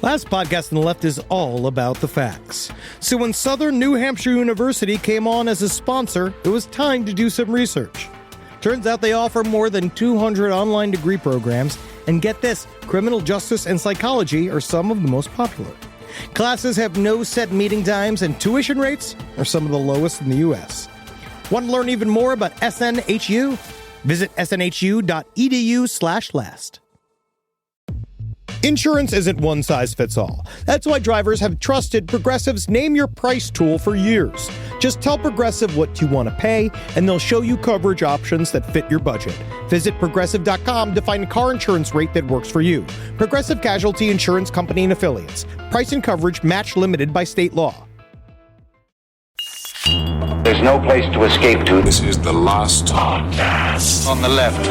Last podcast on the left is all about the facts. So when Southern New Hampshire University came on as a sponsor, it was time to do some research. Turns out they offer more than 200 online degree programs, and get this, criminal justice and psychology are some of the most popular. Classes have no set meeting times, and tuition rates are some of the lowest in the U.S. Want to learn even more about SNHU? Visit snhu.edu/last. Insurance isn't one size fits all. That's why drivers have trusted Progressive's Name Your Price tool for years. Just tell Progressive what you want to pay, and they'll show you coverage options that fit your budget. Visit Progressive.com to find a car insurance rate that works for you. Progressive Casualty Insurance Company and Affiliates. Price and coverage match limited by state law. There's no place to escape to. This is the last podcast. On the left.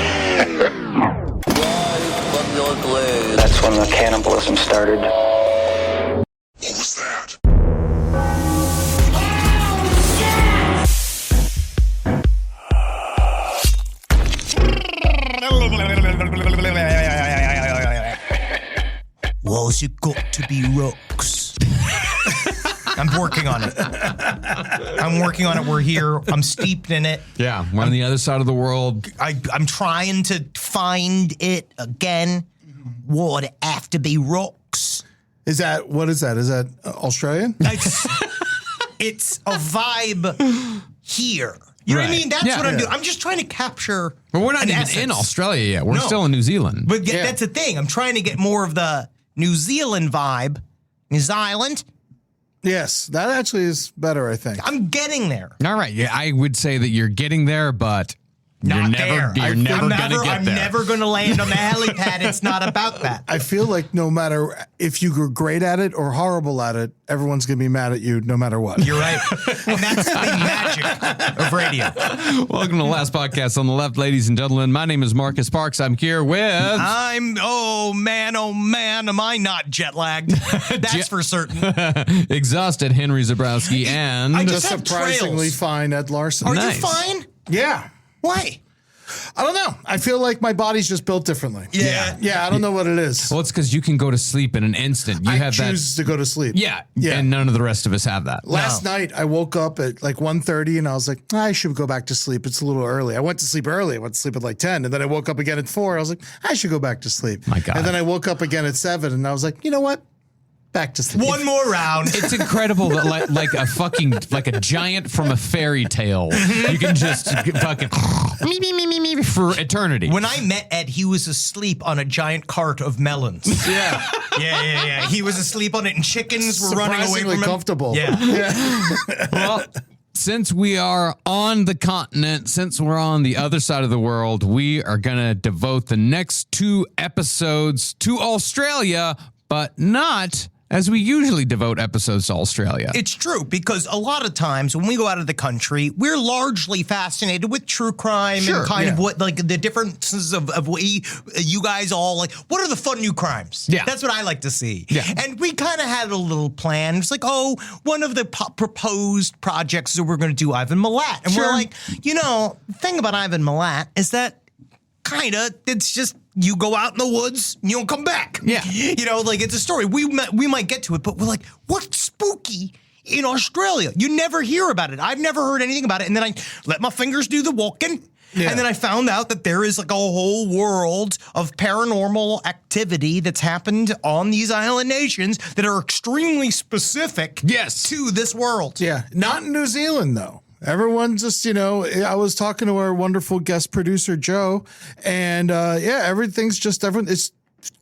That's when the cannibalism started. What was that? What's it got to be rocks? I'm working on it. We're here. I'm steeped in it. Yeah, we're on the other side of the world. I'm trying to find it again. Would it have to be rocks? What is that? Is that Australian? It's a vibe here. You know what I mean? That's what I'm doing. I'm just trying to capture. But we're not even in Australia yet. We're still in New Zealand. But that's the thing. I'm trying to get more of the New Zealand vibe. New Zealand. Yes, that actually is better, I think. I'm getting there. All right. Yeah, I would say that you're getting there, but Not you're never going to get there. I'm never going to land on the helipad. It's not about that. I feel like no matter if you were great at it or horrible at it, everyone's going to be mad at you no matter what. You're right. And that's the magic of radio. Welcome to the last podcast on the left, ladies and gentlemen. My name is Marcus Parks. I'm here with... oh man, am I not jet lagged? That's for certain. Exhausted Henry Zabrowski and... I just have surprisingly trails. fine Ed Larson. Are Nice. you fine? Yeah. Why? I don't know. I feel like my body's just built differently. Yeah. Yeah, I don't know what it is. Well, it's because you can go to sleep in an instant. You I have choose to go to sleep. Yeah, Yeah. and none of the rest of us have that. Last night, I woke up at like 1:30 and I was like, I should go back to sleep. It's a little early. I went to sleep early. I went to sleep at like 10. And then I woke up again at 4. I was like, I should go back to sleep. My God. And then I woke up again at 7 and I was like, you know what? Back to sleep. One more round. It's incredible that like a giant from a fairy tale, you can just fucking me for eternity. When I met Ed, he was asleep on a giant cart of melons. Yeah. Yeah. He was asleep on it, and chickens were running away from him. Comfortable. Yeah. Well, since we are on the continent, since we're on the other side of the world, we are going to devote the next 2 episodes to Australia, but not as we usually devote episodes to Australia. It's true, because a lot of times when we go out of the country, we're largely fascinated with true crime and kind of what, like, the differences of what you guys all like. What are the fun new crimes? Yeah. That's what I like to see. Yeah. And we kind of had a little plan. It's like, one of the proposed projects that we're going to do Ivan Milat. And we're like, the thing about Ivan Milat is that it's just, you go out in the woods and you don't come back. Yeah. It's a story. We might get to it, but we're like, what's spooky in Australia? You never hear about it. I've never heard anything about it. And then I let my fingers do the walking. Yeah. And then I found out that there is like a whole world of paranormal activity that's happened on these island nations that are extremely specific to this world. Yeah. Not in New Zealand, though. Everyone just, I was talking to our wonderful guest producer, Joe, and everything's just different. It's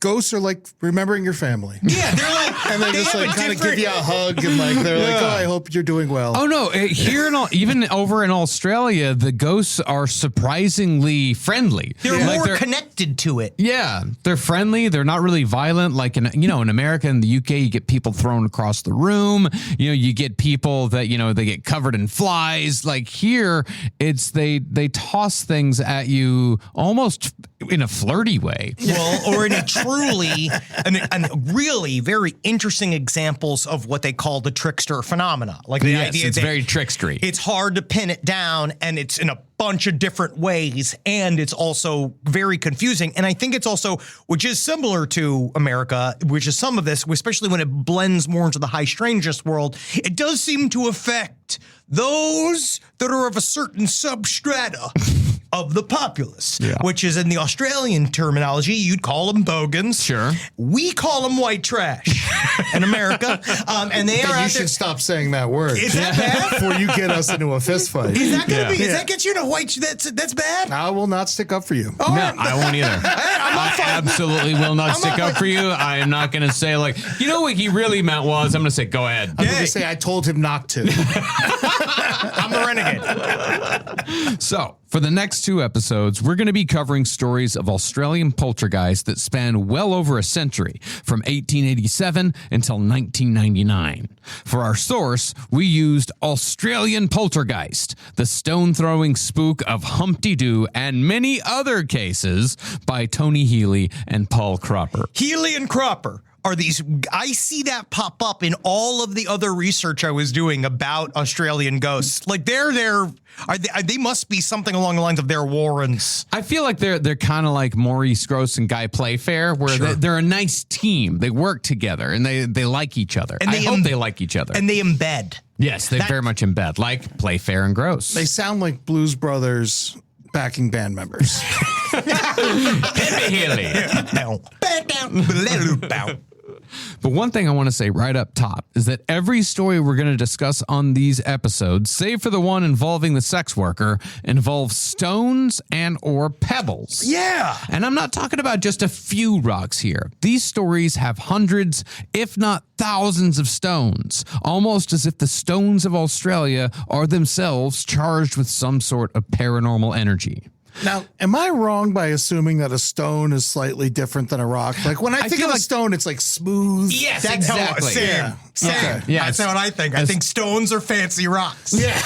ghosts are like remembering your family. Yeah, they're like, and they just like kind of give you a hug and like they're like, I hope you're doing well. Oh no! Here even over in Australia, the ghosts are surprisingly friendly. They're more connected to it. Yeah, they're friendly. They're not really violent. Like in America and the UK, you get people thrown across the room. You get people that they get covered in flies. Like here, it's they toss things at you almost in a flirty way. Well, or in a truly and really very interesting examples of what they call the trickster phenomena. Like the idea it's that very trickstery. it's hard to pin it down, and it's in a bunch of different ways, and it's also very confusing. And I think it's also, which is similar to America, which is some of this, especially when it blends more into the high strangeness world, it does seem to affect those that are of a certain substrata of the populace, which is in the Australian terminology, you'd call them bogans. Sure. We call them white trash in America. And they are You out should there. stop saying that word. Is that bad? Before you get us into a fist fight. Is that gonna be? Does that get you to white? That's bad. I will not stick up for you. All No, right. I won't either. I absolutely will not stick up for you. I am not going to say like, you know what he really meant was, I'm going to say, go ahead. I'm going to say I told him not to. I'm the renegade. So, for the next 2 episodes, we're going to be covering stories of Australian poltergeists that span well over a century, from 1887 until 1999. For our source, we used Australian Poltergeist, the stone-throwing spook of Humpty Doo, and many other cases by Tony Healy and Paul Cropper. Healy and Cropper are these. I see that pop up in all of the other research I was doing about Australian ghosts. Like they must be something along the lines of their Warrens. I feel like they're kind of like Maurice Gross and Guy Playfair, where they're a nice team. They work together and they like each other. And I hope they like each other. And they embed. Yes, they very much embed, like Playfair and Gross. They sound like Blues Brothers backing band members. Healy. Bow, bow, bow, bow. But one thing I want to say right up top is that every story we're going to discuss on these episodes, save for the one involving the sex worker, involves stones and or pebbles. Yeah. And I'm not talking about just a few rocks here. These stories have hundreds, if not thousands of stones, almost as if the stones of Australia are themselves charged with some sort of paranormal energy. Now, am I wrong by assuming that a stone is slightly different than a rock? Like when I think feel of a like- stone, it's like smooth. Yes, That's exactly. Same. Yeah. Same. Okay. Yeah, That's it's- what I think. I think stones are fancy rocks. Yeah.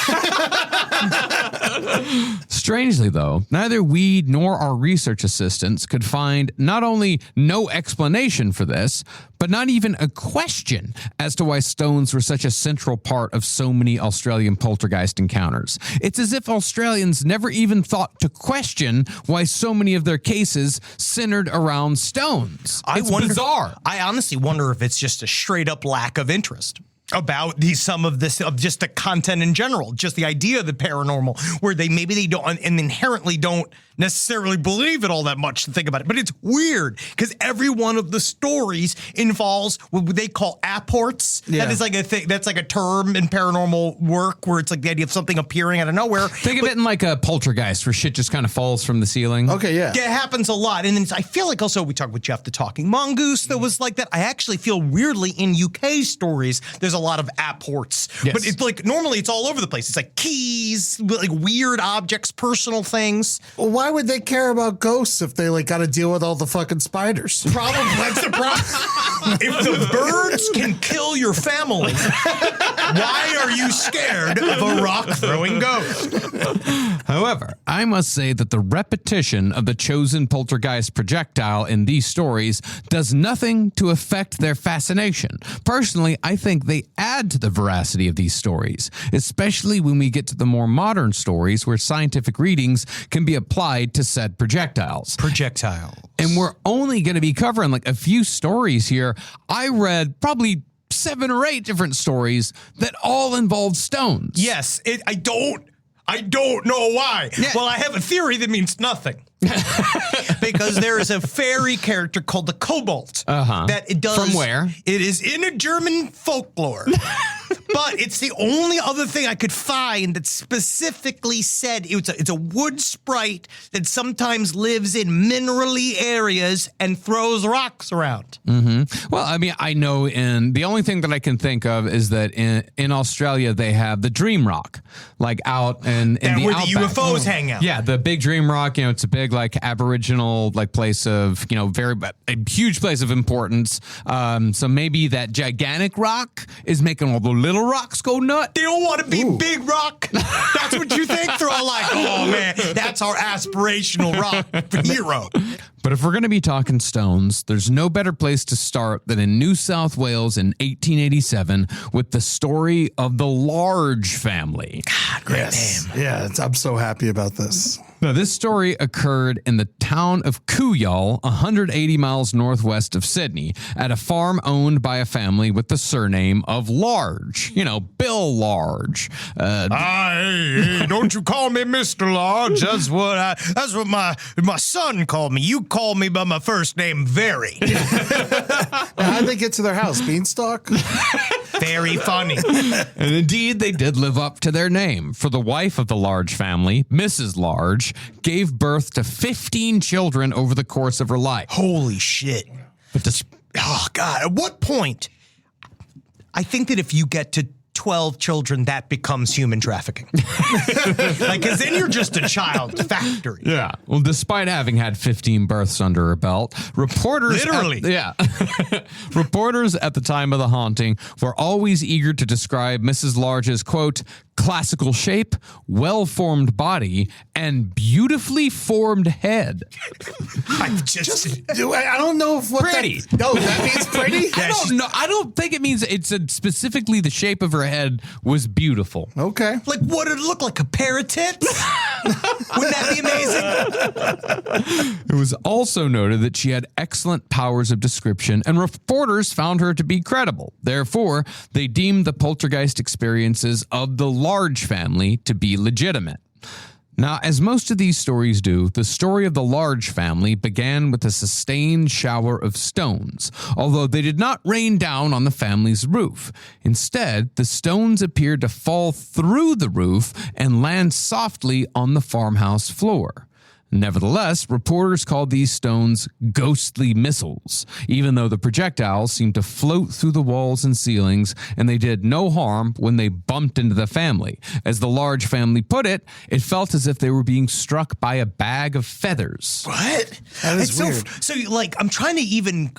Strangely, though, neither we nor our research assistants could find not only no explanation for this, but not even a question as to why stones were such a central part of so many Australian poltergeist encounters. It's as if Australians never even thought to question why so many of their cases centered around stones. It's bizarre. I honestly wonder if it's just a straight up lack of interest about of just the content in general, just the idea of the paranormal, where they don't and inherently don't necessarily believe it all that much to think about it. But it's weird because every one of the stories involves what they call apports. Yeah. That is like a thing. That's like a term in paranormal work where it's like the idea of something appearing out of nowhere. Think of it in like a poltergeist where shit just kind of falls from the ceiling. Okay, yeah. Yeah, it happens a lot. And then I feel like also we talked with Jeff the Talking Mongoose that was like that. I actually feel weirdly in UK stories, there's a lot of apports. Yes. But it's like normally it's all over the place. It's like keys, like weird objects, personal things. Well, why would they care about ghosts if they like got to deal with all the fucking spiders? Problem, that's the problem. If the birds can kill your family, why are you scared of a rock-throwing ghost? However, I must say that the repetition of the chosen poltergeist projectile in these stories does nothing to affect their fascination. Personally, I think they add to the veracity of these stories, especially when we get to the more modern stories where scientific readings can be applied to said projectiles. Projectile. And we're only going to be covering like a few stories here. I read probably 7 or 8 different stories that all involve stones. Yes, I don't know why. Yeah. Well, I have a theory that means nothing. Because there is a fairy character called the Kobold. That it does. From where? It is in a German folklore. But it's the only other thing I could find that specifically said it's a wood sprite that sometimes lives in minerally areas and throws rocks around. Well, I mean, I know the only thing that I can think of is that in Australia, they have the Dream Rock, like out in And the where outback. the UFOs hang out. Yeah, the big Dream Rock, it's a big big like Aboriginal like place of, you know, a huge place of importance. So maybe that gigantic rock is making all the little rocks go nuts. They don't want to be Big Rock. That's what you think? They're all like, oh man, that's our aspirational rock hero. But if we're going to be talking stones, there's no better place to start than in New South Wales in 1887 with the story of the Large family. Great name. Yeah, I'm so happy about this. Now, this story occurred in the town of Kooyal, 180 miles northwest of Sydney, at a farm owned by a family with the surname of Large. You know, Bill Large. Hey, don't you call me Mr. Large. That's what my son called me. You call me by my first name, Very. How'd they get to their house? Beanstalk? Very funny. And indeed, they did live up to their name. For the wife of the Large family, Mrs. Large, gave birth to 15 children over the course of her life. Holy shit. But Oh, God. At what point? I think that if you get to 12 children, that becomes human trafficking. Like, because then you're just a child factory. yeah. Well, despite having had 15 births under her belt, reporters... Literally. Reporters at the time of the haunting were always eager to describe Mrs. Large's, quote, classical shape, well-formed body, and beautifully formed head. I don't know if what Pretty. that means pretty? I don't know. I don't think it means it's specifically the shape of her head was beautiful. Okay. Like, what did it look like? A pair of tits? Wouldn't that be amazing? It was also noted that she had excellent powers of description, and reporters found her to be credible. Therefore, they deemed the poltergeist experiences of the Large family to be legitimate. Now, as most of these stories do, the story of the Large family began with a sustained shower of stones, although they did not rain down on the family's roof. Instead, the stones appeared to fall through the roof and land softly on the farmhouse floor. Nevertheless, reporters called these stones ghostly missiles, even though the projectiles seemed to float through the walls and ceilings, and they did no harm when they bumped into the family. As the Large family put it, it felt as if they were being struck by a bag of feathers. What? That is It's weird. So, like, I'm trying to even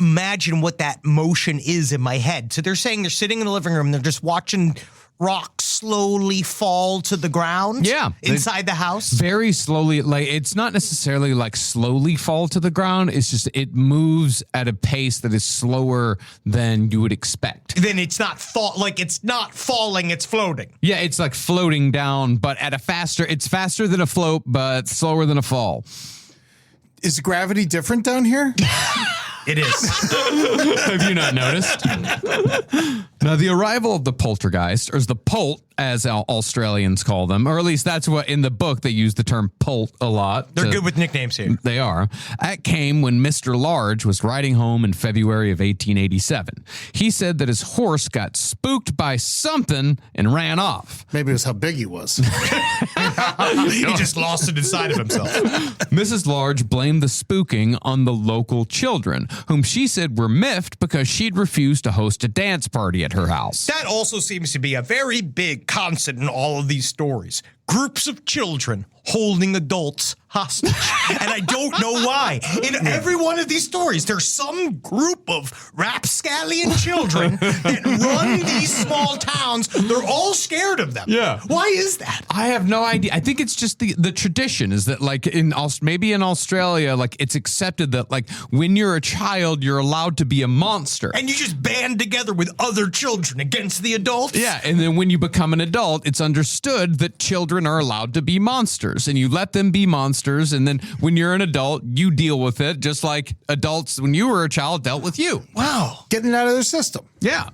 imagine what that motion is in my head. So they're saying they're sitting in the living room, they're just watching rocks slowly fall to the ground. Yeah. Inside the house. Very slowly, like it's not necessarily like slowly fall to the ground. It's just it moves at a pace that is slower than you would expect. Then it's not it's not falling, it's floating. Yeah, it's like floating down, but at it's faster than a float, but slower than a fall. Is gravity different down here? It is. Have you not noticed? Now, the arrival of the poltergeist, or the Polt, as Australians call them, or at least that's what in the book they use the term Polt a lot. They're good with nicknames here. They are. That came when Mr. Large was riding home in February of 1887. He said that his horse got spooked by something and ran off. Maybe it was how big he was. He just lost it inside of himself. Mrs. Large blamed the spooking on the local children, whom she said were miffed because she'd refused to host a dance party at her house. That also seems to be a very big constant in all of these stories. Groups of children holding adults hostage. And I don't know why. In every one of these stories, there's some group of rapscallion children that run these small towns. They're all scared of them. Yeah. Why is that? I have no idea. I think it's just the tradition is that like maybe in Australia, like it's accepted that like when you're a child, you're allowed to be a monster. And you just band together with other children against the adults? Yeah, and then when you become an adult, it's understood that children are allowed to be monsters, and you let them be monsters, and then when you're an adult, you deal with it, just like adults, when you were a child, dealt with you. Wow. Getting it out of their system. Yeah.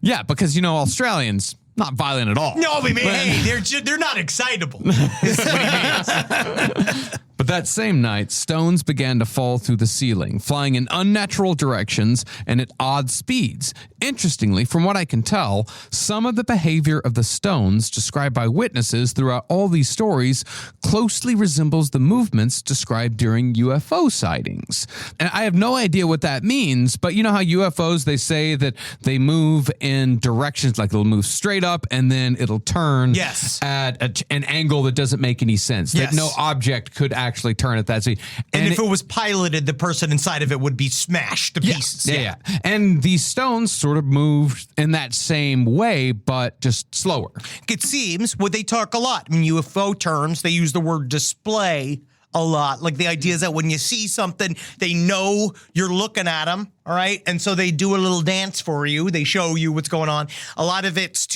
Yeah, because, you know, Australians, not violent at all. No, but hey, they're not excitable. Is what he means. But that same night, stones began to fall through the ceiling, flying in unnatural directions and at odd speeds. Interestingly, from what I can tell, some of the behavior of the stones described by witnesses throughout all these stories closely resembles the movements described during UFO sightings. And I have no idea what that means, but you know how UFOs, they say that they move in directions, like it'll move straight up and then it'll turn Yes. at an angle that doesn't make any sense, Yes. that no object could actually actually turn at that speed. And if it was piloted, the person inside of it would be smashed to pieces. Yeah. And these stones sort of moved in that same way, but just slower. It seems what they talk a lot in UFO terms. They use the word display a lot. Like the idea is that when you see something, they know you're looking at them. All right. And so they do a little dance for you. They show you what's going on. A lot of it's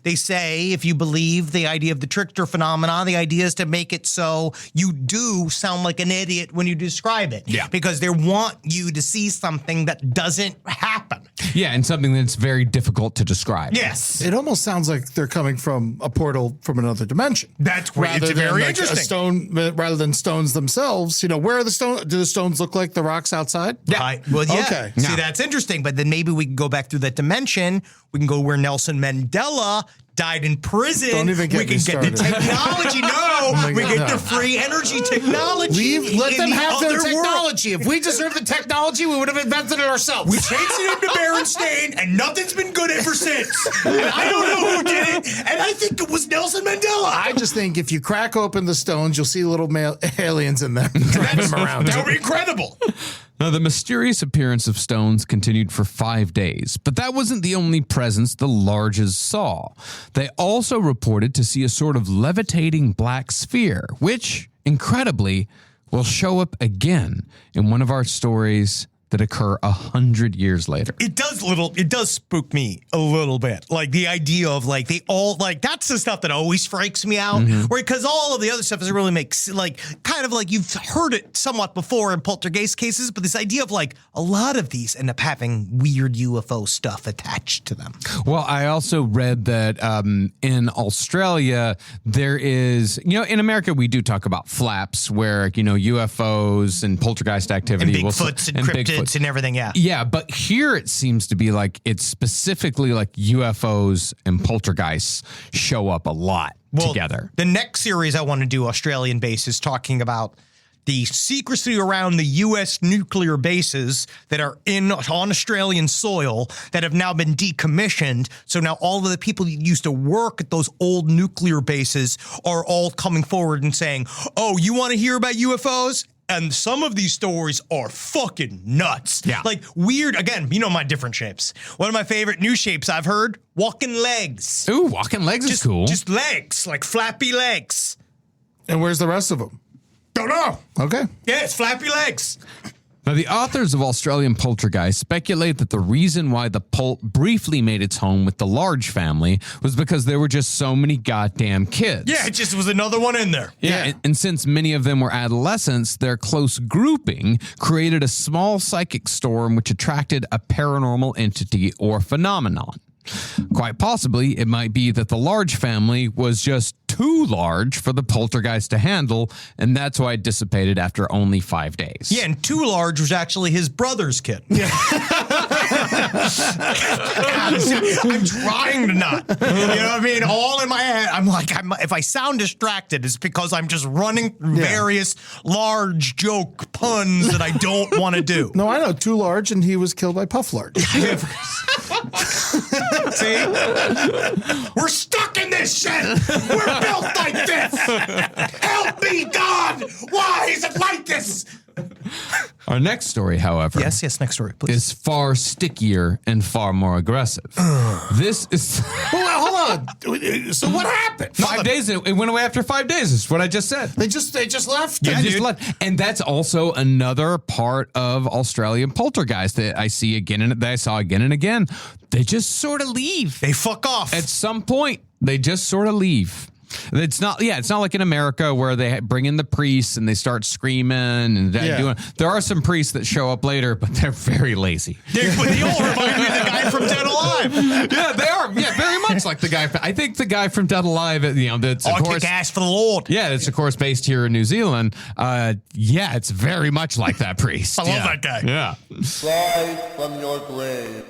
they say, if you believe the idea of the trickster phenomenon, the idea is to make it so you do sound like an idiot when you describe it. Yeah. Because they want you to see something that doesn't happen. Yeah. And something that's very difficult to describe. Yes. It almost sounds like they're coming from a portal from another dimension. That's great. It's very like interesting. A stone, rather than stones themselves. Where are the stones? Do the stones look like the rocks outside? Yeah. Well, yeah. Okay. See, that's interesting. But then maybe we can go back through that dimension. We can go where Nelson Mandela died in prison. Don't even get we me can started. get the technology. We get the free energy technology. Let them have their other world. technology. If we deserved the technology, we would have invented it ourselves. We changed it up to Berenstain, and nothing's been good ever since. And I don't know who did it, and I think it was Nelson Mandela. I just think if you crack open the stones, you'll see little aliens in them driving them around. That would be incredible. Now, the mysterious appearance of stones continued for 5 days, but that wasn't the only presence the Larges saw. They also reported to see a sort of levitating black sphere, which, incredibly, will show up again in one of our stories that occur 100 years later. It does spook me a little bit. Like the idea of like they all like that's the stuff that always freaks me out. Where because all of the other stuff doesn't really make like kind of like you've heard it somewhat before in poltergeist cases, but this idea of like a lot of these end up having weird UFO stuff attached to them. Well, I also read that in Australia, there is, in America, we do talk about flaps where, UFOs and poltergeist activity. And Bigfoots and cryptids and everything, yeah. Yeah, but here it seems to be like it's specifically like UFOs and poltergeists show up a lot together. The next series I want to do, Australian base, is talking about the secrecy around the U.S. nuclear bases that are on Australian soil that have now been decommissioned. So now all of the people that used to work at those old nuclear bases are all coming forward and saying, oh, you want to hear about UFOs? And some of these stories are fucking nuts. Yeah. Like weird, again, my different shapes. One of my favorite new shapes I've heard, walking legs. Ooh, walking legs is cool. Just legs, like flappy legs. And where's the rest of them? Don't know. Okay. Yeah, it's flappy legs. Now, the authors of Australian Poltergeist speculate that the reason why the Polt briefly made its home with the Large family was because there were just so many goddamn kids. Yeah, it just was another one in there. Yeah, and since many of them were adolescents, their close grouping created a small psychic storm which attracted a paranormal entity or phenomenon. Quite possibly, it might be that the Large family was just too large for the poltergeist to handle, and that's why it dissipated after only 5 days. Yeah, and Too Large was actually his brother's kid. Yeah. I'm trying to not. You know what I mean? All in my head. I'm like, if I sound distracted, it's because I'm just running through various large joke puns that I don't want to do. No, I know. Too Large, and he was killed by Puff Large. See? We're stuck in this shit. We're built like this. Help me, God. Why is it like this? Our next story, however, Yes, next story, please. is far stickier and far more aggressive. This is Hold on. So what happened? 5 days. It went away after 5 days. Is what I just said. They just left. They just left. And that's also another part of Australian poltergeist that I see again and that I saw again and again. They just sort of leave. They fuck off. At some point, they just sort of leave. It's not like in America where they bring in the priests and they start screaming and doing. There are some priests that show up later, but they're very lazy. They all remind me of the guy from Dead Alive. Yeah, they are. Yeah, very much like the guy. I think the guy from Dead Alive. That's of course kick ass for the Lord. Yeah, it's of course based here in New Zealand. It's very much like that priest. I love that guy. Yeah. Rise from your grave.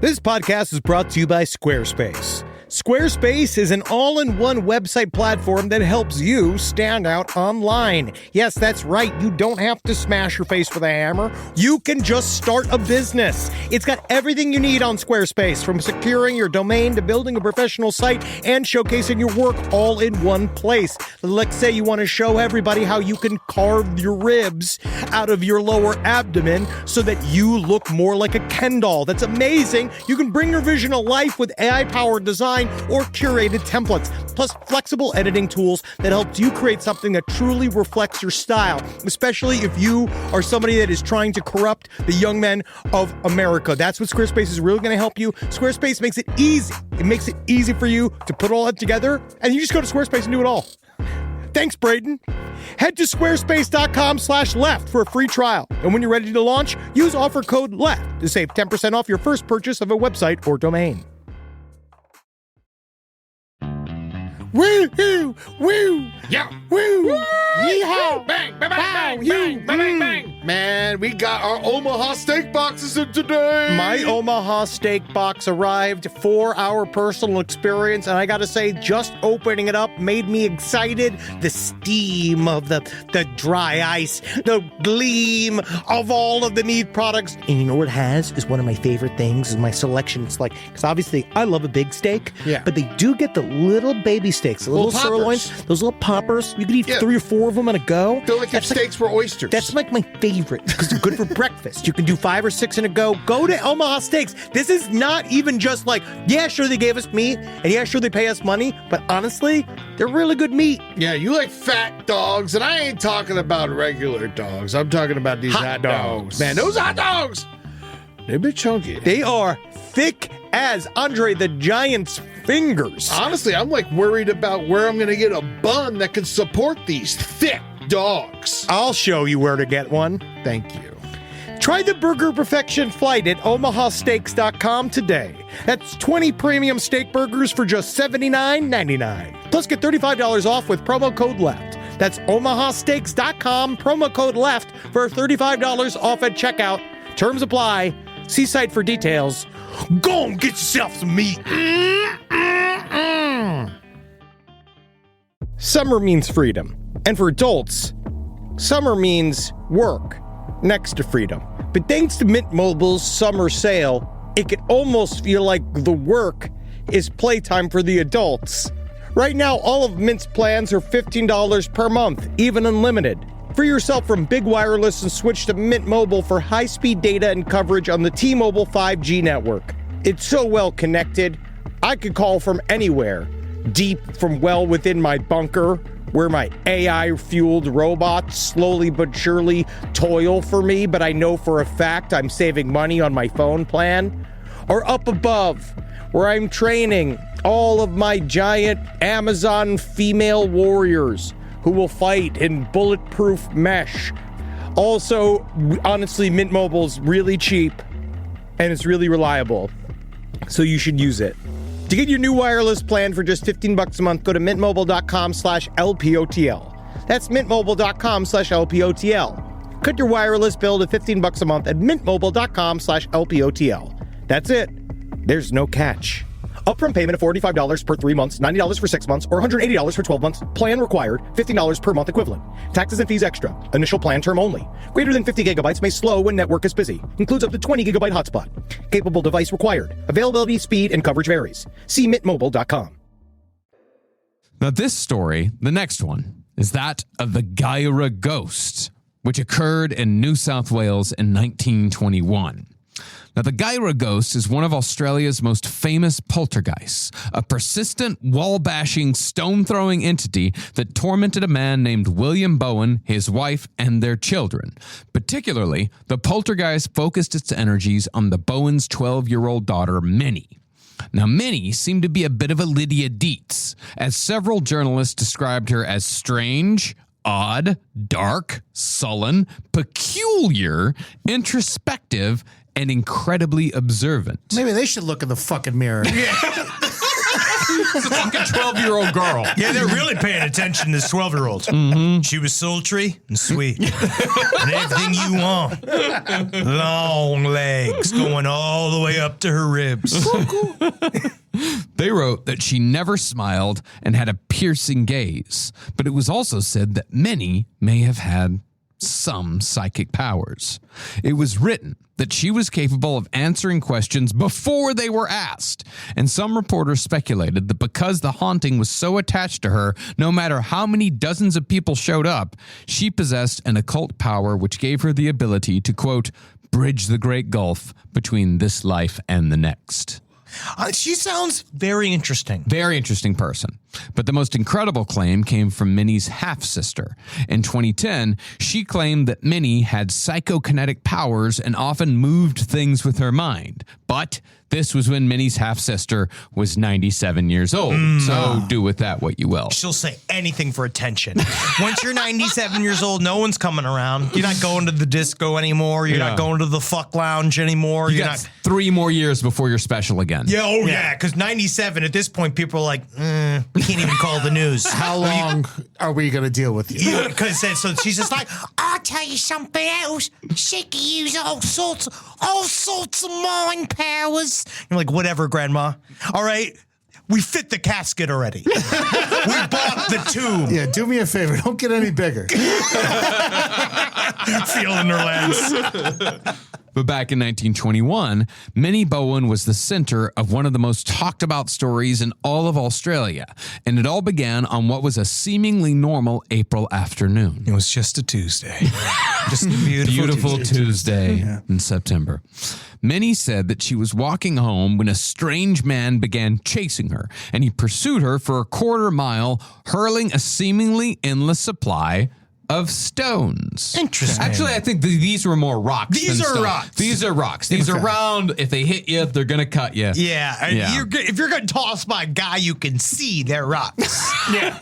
This podcast is brought to you by Squarespace. Squarespace is an all-in-one website platform that helps you stand out online. Yes, that's right. You don't have to smash your face with a hammer. You can just start a business. It's got everything you need on Squarespace, from securing your domain to building a professional site and showcasing your work all in one place. Let's say you want to show everybody how you can carve your ribs out of your lower abdomen so that you look more like a Ken doll. That's amazing. You can bring your vision to life with AI-powered design or curated templates, plus flexible editing tools that helps you create something that truly reflects your style, especially if you are somebody that is trying to corrupt the young men of America. That's what Squarespace is really going to help you. Squarespace makes it easy. It makes it easy for you to put all that together, and you just go to Squarespace and do it all. Thanks, Braden. Head to squarespace.com/left for a free trial. And when you're ready to launch, use offer code LEFT to save 10% off your first purchase of a website or domain. Woo-hoo! Woo! Yeah. Woo! Yeehaw! Bang! Bang! Bang! Bang! Bang! Bang! Bang! Man, we got our Omaha steak boxes in today. My Omaha steak box arrived for our personal experience, and I gotta say, just opening it up made me excited. The steam of the dry ice, the gleam of all of the meat products. And you know what it has is one of my favorite things is my selection. It's like, because obviously I love a big steak, Yeah. but they do get the little baby steaks, the little Little sirloins, poppers. those little poppers. You could eat 3 or 4 of them in a go. Feel like if That's steaks were oysters. That's like my favorite because they're good for breakfast. You can do 5 or 6 in a go. Go to Omaha Steaks. This is not even just like, yeah, sure, they gave us meat, and yeah, sure, they pay us money, but honestly, they're really good meat. Yeah, you like fat dogs, and I ain't talking about regular dogs. I'm talking about these hot dogs. Man, those hot dogs, they've been chunky. They are thick as Andre the Giant's fingers. Honestly, I'm like worried about where I'm going to get a bun that can support these thick dogs. I'll show you where to get one. Thank you. Try the Burger Perfection flight at omahasteaks.com today. That's 20 premium steak burgers for just $79.99. Plus, get $35 off with promo code LEFT. That's omahasteaks.com, promo code LEFT for $35 off at checkout. Terms apply. See site for details. Go and get yourself some meat. Summer means freedom. And for adults, summer means work next to freedom. But thanks to Mint Mobile's summer sale, it can almost feel like the work is playtime for the adults. Right now, all of Mint's plans are $15 per month, even unlimited. Free yourself from big wireless and switch to Mint Mobile for high-speed data and coverage on the T-Mobile 5G network. It's so well connected, I could call from anywhere, deep from well within my bunker, where my AI-fueled robots slowly but surely toil for me, but I know for a fact I'm saving money on my phone plan. Or up above, where I'm training all of my giant Amazon female warriors who will fight in bulletproof mesh. Also, honestly, Mint Mobile's really cheap and it's really reliable, so you should use it. To get your new wireless plan for just $15 a month, go to mintmobile.com/LPOTL. That's mintmobile.com/LPOTL. Cut your wireless bill to $15 a month at mintmobile.com/LPOTL. That's it. There's no catch. Upfront payment of $45 per 3 months, $90 for 6 months, or $180 for 12 months. Plan required, $15 per month equivalent. Taxes and fees extra. Initial plan term only. Greater than 50 gigabytes may slow when network is busy. Includes up to 20 gigabyte hotspot. Capable device required. Availability, speed, and coverage varies. See mintmobile.com. Now, this story, the next one, is that of the Guyra Ghost, which occurred in New South Wales in 1921. Now, the Guyra Ghost is one of Australia's most famous poltergeists, a persistent, wall-bashing, stone-throwing entity that tormented a man named William Bowen, his wife, and their children. Particularly, the poltergeist focused its energies on the Bowen's 12-year-old daughter, Minnie. Now, Minnie seemed to be a bit of a Lydia Dietz, as several journalists described her as strange, odd, dark, sullen, peculiar, introspective, and incredibly observant. Maybe they should look in the fucking mirror. It's a fucking 12-year-old girl. Yeah, they're really paying attention to this 12-year-old. She was sultry and sweet. And everything you want. Long legs going all the way up to her ribs. They wrote that she never smiled and had a piercing gaze, but it was also said that many may have had some psychic powers. It was written that she was capable of answering questions before they were asked, and some reporters speculated that because the haunting was so attached to her, no matter how many dozens of people showed up, she possessed an occult power which gave her the ability to, quote, bridge the great gulf between this life and the next. She sounds very interesting. Very interesting person. But the most incredible claim came from Minnie's half-sister. In 2010, she claimed that Minnie had psychokinetic powers and often moved things with her mind. But this was when Minnie's half-sister was 97 years old. So do with that what you will. She'll say anything for attention. Once you're 97 years old, no one's coming around. You're not going to the disco anymore. You're not going to the fuck lounge anymore. You got 3 more years before you're special again. Yeah, because 97, at this point, people are like, we can't even call the news. How long are we going to deal with you? Because so she's just like, I'll tell you something else. She can use all sorts of mind powers. You're like, whatever, Grandma. All right, we fit the casket already. We bought the tomb. Yeah, do me a favor. Don't get any bigger. Feeling her legs. But back in 1921, Minnie Bowen was the center of one of the most talked about stories in all of Australia. And it all began on what was a seemingly normal April afternoon. It was just a Tuesday. Just a beautiful Tuesday in September. Minnie said that she was walking home when a strange man began chasing her, and he pursued her for a quarter mile, hurling a seemingly endless supply of stones. Interesting. Actually, I think these were more rocks. These are stones. rocks. These are rocks. These are round. If they hit you, they're gonna cut you. Yeah. If you're getting tossed by a guy you can see, they're rocks. Yeah.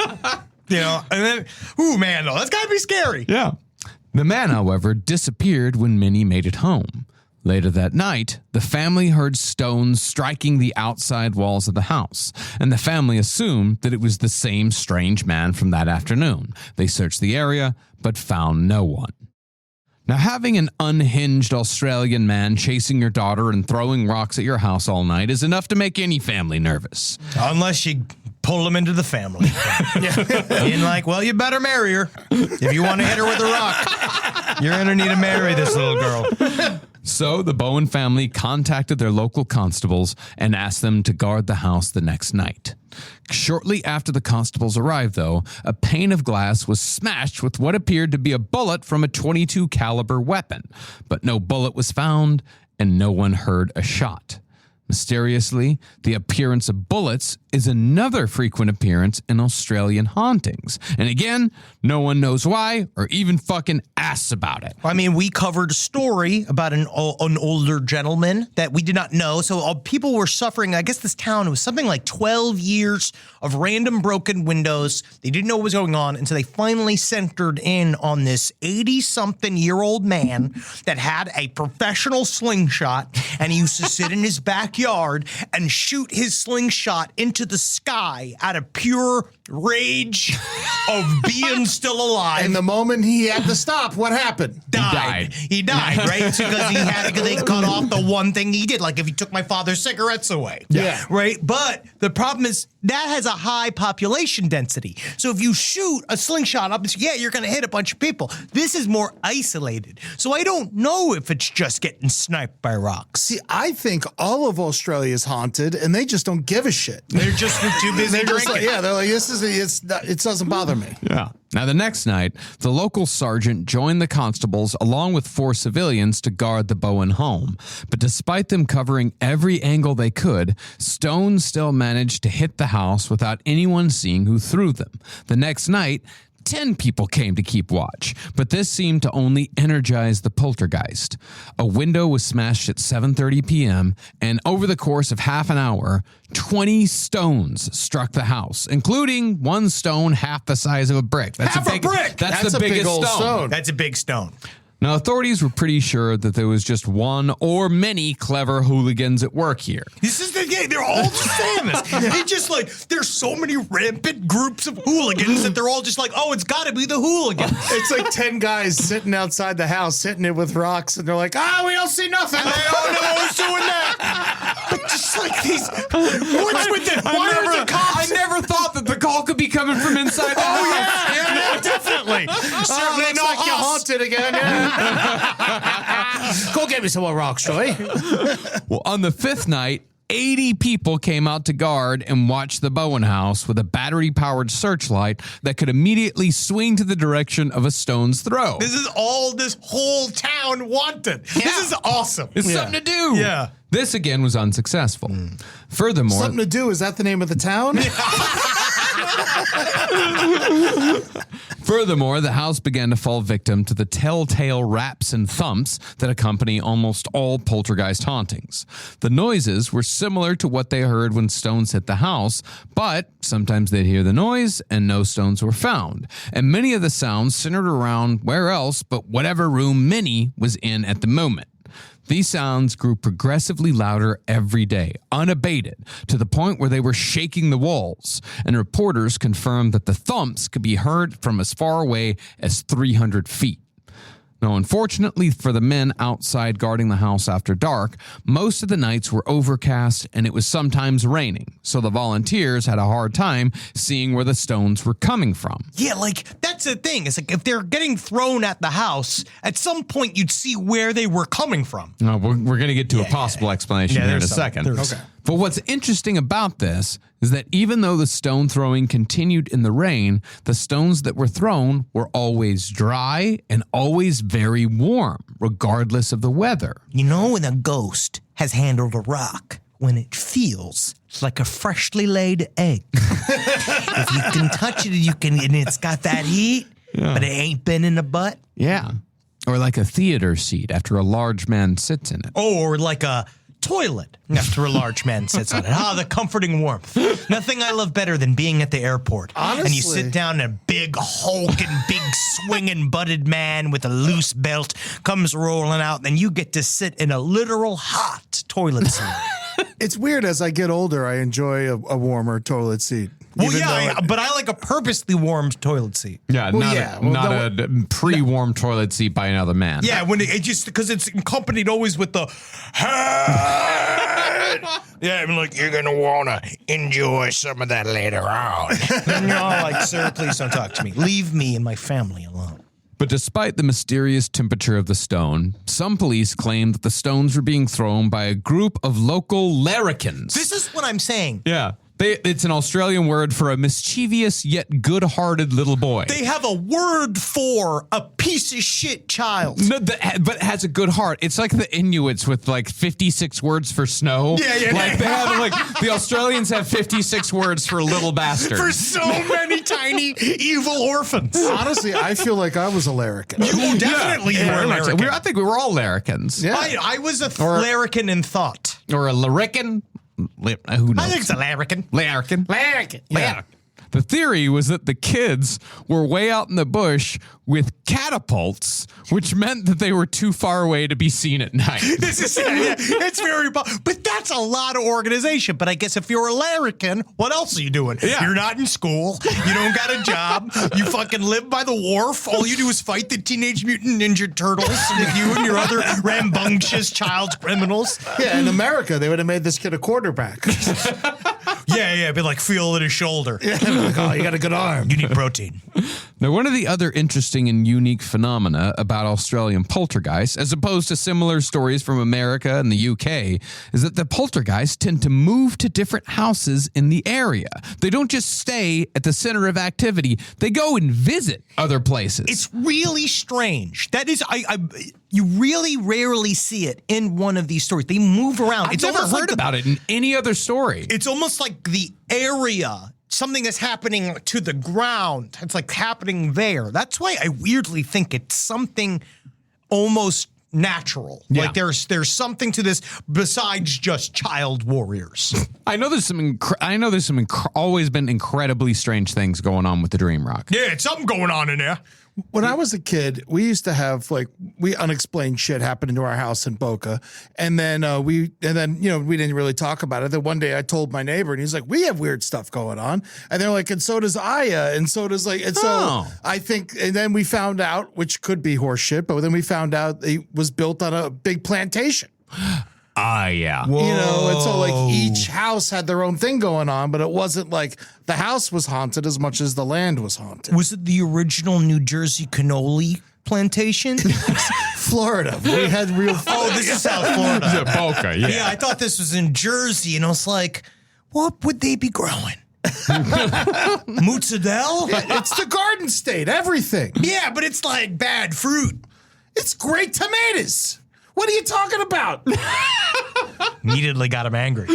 And then, ooh, man, though, that's gotta be scary. Yeah. The man, however, disappeared when Minnie made it home. Later that night, the family heard stones striking the outside walls of the house, and the family assumed that it was the same strange man from that afternoon. They searched the area, but found no one. Now, having an unhinged Australian man chasing your daughter and throwing rocks at your house all night is enough to make any family nervous. Unless you pull them into the family. And like, well, you better marry her. If you want to hit her with a rock, you're going to need to marry this little girl. So the Bowen family contacted their local constables and asked them to guard the house the next night. Shortly after the constables arrived, though, a pane of glass was smashed with what appeared to be a bullet from a .22 caliber weapon, but no bullet was found and no one heard a shot. Mysteriously, the appearance of bullets is another frequent appearance in Australian hauntings. And again, no one knows why or even fucking asks about it. I mean, we covered a story about an older gentleman that we did not know. So people were suffering. I guess this town, it was something like 12 years of random broken windows. They didn't know what was going on until they finally centered in on this 80-something-year-old man that had a professional slingshot, and he used to sit in his backyard and shoot his slingshot into the sky out of pure rage of being still alive. And the moment he had to stop, what happened? He died, right? It's because they cut off the one thing he did, like if he took my father's cigarettes away. Yeah. Right? But the problem is that has a high population density. So if you shoot a slingshot up, you're going to hit a bunch of people. This is more isolated. So I don't know if it's just getting sniped by rocks. See, I think all of Australia is haunted, and they just don't give a shit. They're just too busy drinking. They're like, it doesn't bother me. Yeah. Now, the next night, the local sergeant joined the constables along with 4 civilians to guard the Bowen home. But despite them covering every angle they could, stones still managed to hit the house without anyone seeing who threw them. The next night, 10 people came to keep watch, but this seemed to only energize the poltergeist. A window was smashed at 7:30 p.m., and over the course of half an hour, 20 stones struck the house, including one stone half the size of a brick. That's Half a brick! That's the biggest big old stone. That's a big stone. Now, authorities were pretty sure that there was just one or many clever hooligans at work here. This is the game. They're all just saying this. They just like, there's so many rampant groups of hooligans that they're all just like, oh, it's got to be the hooligans. It's like 10 guys sitting outside the house, hitting it with rocks, and they're like, we don't see nothing. I don't know who's doing that. But just like these, what's Why are the cops? I never thought that the call could be coming from inside the house. Yeah, definitely. Certainly not like you're us. haunted again. Yeah. Go get me some more rocks, Troy. Well, on the fifth night, 80 people came out to guard and watch the Bowen house with a battery-powered searchlight that could immediately swing to the direction of a stone's throw. This is all this whole town wanted. This is awesome. It's something to do. Yeah. This again was unsuccessful. Furthermore, Something to do. Is that the name of the town? Furthermore, the house began to fall victim to the telltale raps and thumps that accompany almost all poltergeist hauntings. The noises were similar to what they heard when stones hit the house, but sometimes they'd hear the noise and no stones were found. And many of the sounds centered around where else but whatever room Minnie was in at the moment. These sounds grew progressively louder every day, unabated, to the point where they were shaking the walls, and reporters confirmed that the thumps could be heard from as far away as 300 feet. Now, unfortunately for the men outside guarding the house after dark, most of the nights were overcast and it was sometimes raining, so the volunteers had a hard time seeing where the stones were coming from. Yeah, like, that's the thing. It's like if they're getting thrown at the house, at some point you'd see where they were coming from. Now, we're going to get to a possible explanation here in a there's some. second. Okay. But what's interesting about this is that even though the stone throwing continued in the rain, the stones that were thrown were always dry and always very warm, regardless of the weather. You know when a ghost has handled a rock, when it feels like a freshly laid egg. If you can touch it, you can, and it's got that heat, but it ain't been in the butt. Yeah. Or like a theater seat after a large man sits in it. Or like a toilet after a large man sits on it. Ah, the comforting warmth. Nothing I love better than being at the airport. Honestly. And you sit down and a big hulking, big swinging butted man with a loose belt comes rolling out, and you get to sit in a literal hot toilet seat. It's weird. As I get older, I enjoy a warmer toilet seat. Well, Even yeah, though but I like a purposely warmed toilet seat. Yeah, Well, not, yeah. a, Well, not no, a pre-warm toilet seat by another man. Yeah, when it just because it's accompanied always with the yeah, I'm like, you're gonna wanna enjoy some of that later on. And you're all like, sir, please don't talk to me. Leave me and my family alone. But despite the mysterious temperature of the stone, some police claimed that the stones were being thrown by a group of local larrikins. This is what I'm saying. Yeah. It's an Australian word for a mischievous yet good-hearted little boy. They have a word for a piece of shit child. No, but has a good heart. It's like the Inuits with like 56 words for snow. Yeah. Like they have like the Australians have 56 words for little bastards. For so many tiny evil orphans. honestly, I feel like I was a larrikin. You definitely you were a Very much. larrikin. I think we were all larrikins. Yeah. I was a larrikin in thought. Or a larrikin. Who knows? I think it's a larrikin. Larrikin. Larrikin. Yeah. The theory was that the kids were way out in the bush with catapults, which meant that they were too far away to be seen at night. This is it's very, but that's a lot of organization. But I guess if you're a larrikin, what else are you doing? Yeah. You're not in school. You don't got a job. You fucking live by the wharf. All you do is fight the Teenage Mutant Ninja Turtles with you and your other rambunctious child criminals. Yeah, in America, they would have made this kid a quarterback. Yeah, be like feel at his shoulder. Like, oh, you got a good arm. You need protein. Now, one of the other interesting and unique phenomena about Australian poltergeists, as opposed to similar stories from America and the UK, is that the poltergeists tend to move to different houses in the area. They don't just stay at the center of activity. They go and visit other places. It's really strange. That is, you really rarely see it in one of these stories. They move around. I've never heard about it in any other story. It's almost like the area, something that's happening to the ground. It's like happening there. That's why I weirdly think it's something almost natural. Yeah. Like there's something to this besides just child warriors. I know there's some always been incredibly strange things going on with the Dream Rock. Yeah, it's something going on in there. When I was a kid, we used to have unexplained shit happen into our house in Boca, and then we didn't really talk about it. Then one day I told my neighbor, and he's like, "We have weird stuff going on," and they're like, "And so does Aya, and so does like," and so I think, and then we found out, which could be horse shit, but then we found out it was built on a big plantation. Yeah. You know, and so like each house had their own thing going on, but it wasn't like the house was haunted as much as the land was haunted. Was it the original New Jersey cannoli plantation? Florida. We had real. Oh, this is South Florida. Boca, yeah. Yeah, I thought this was in Jersey, and I was like, what would they be growing? Mozzarella? It's the Garden State. Everything. Yeah, but it's like bad fruit. It's great tomatoes. What are you talking about? Immediately got him angry.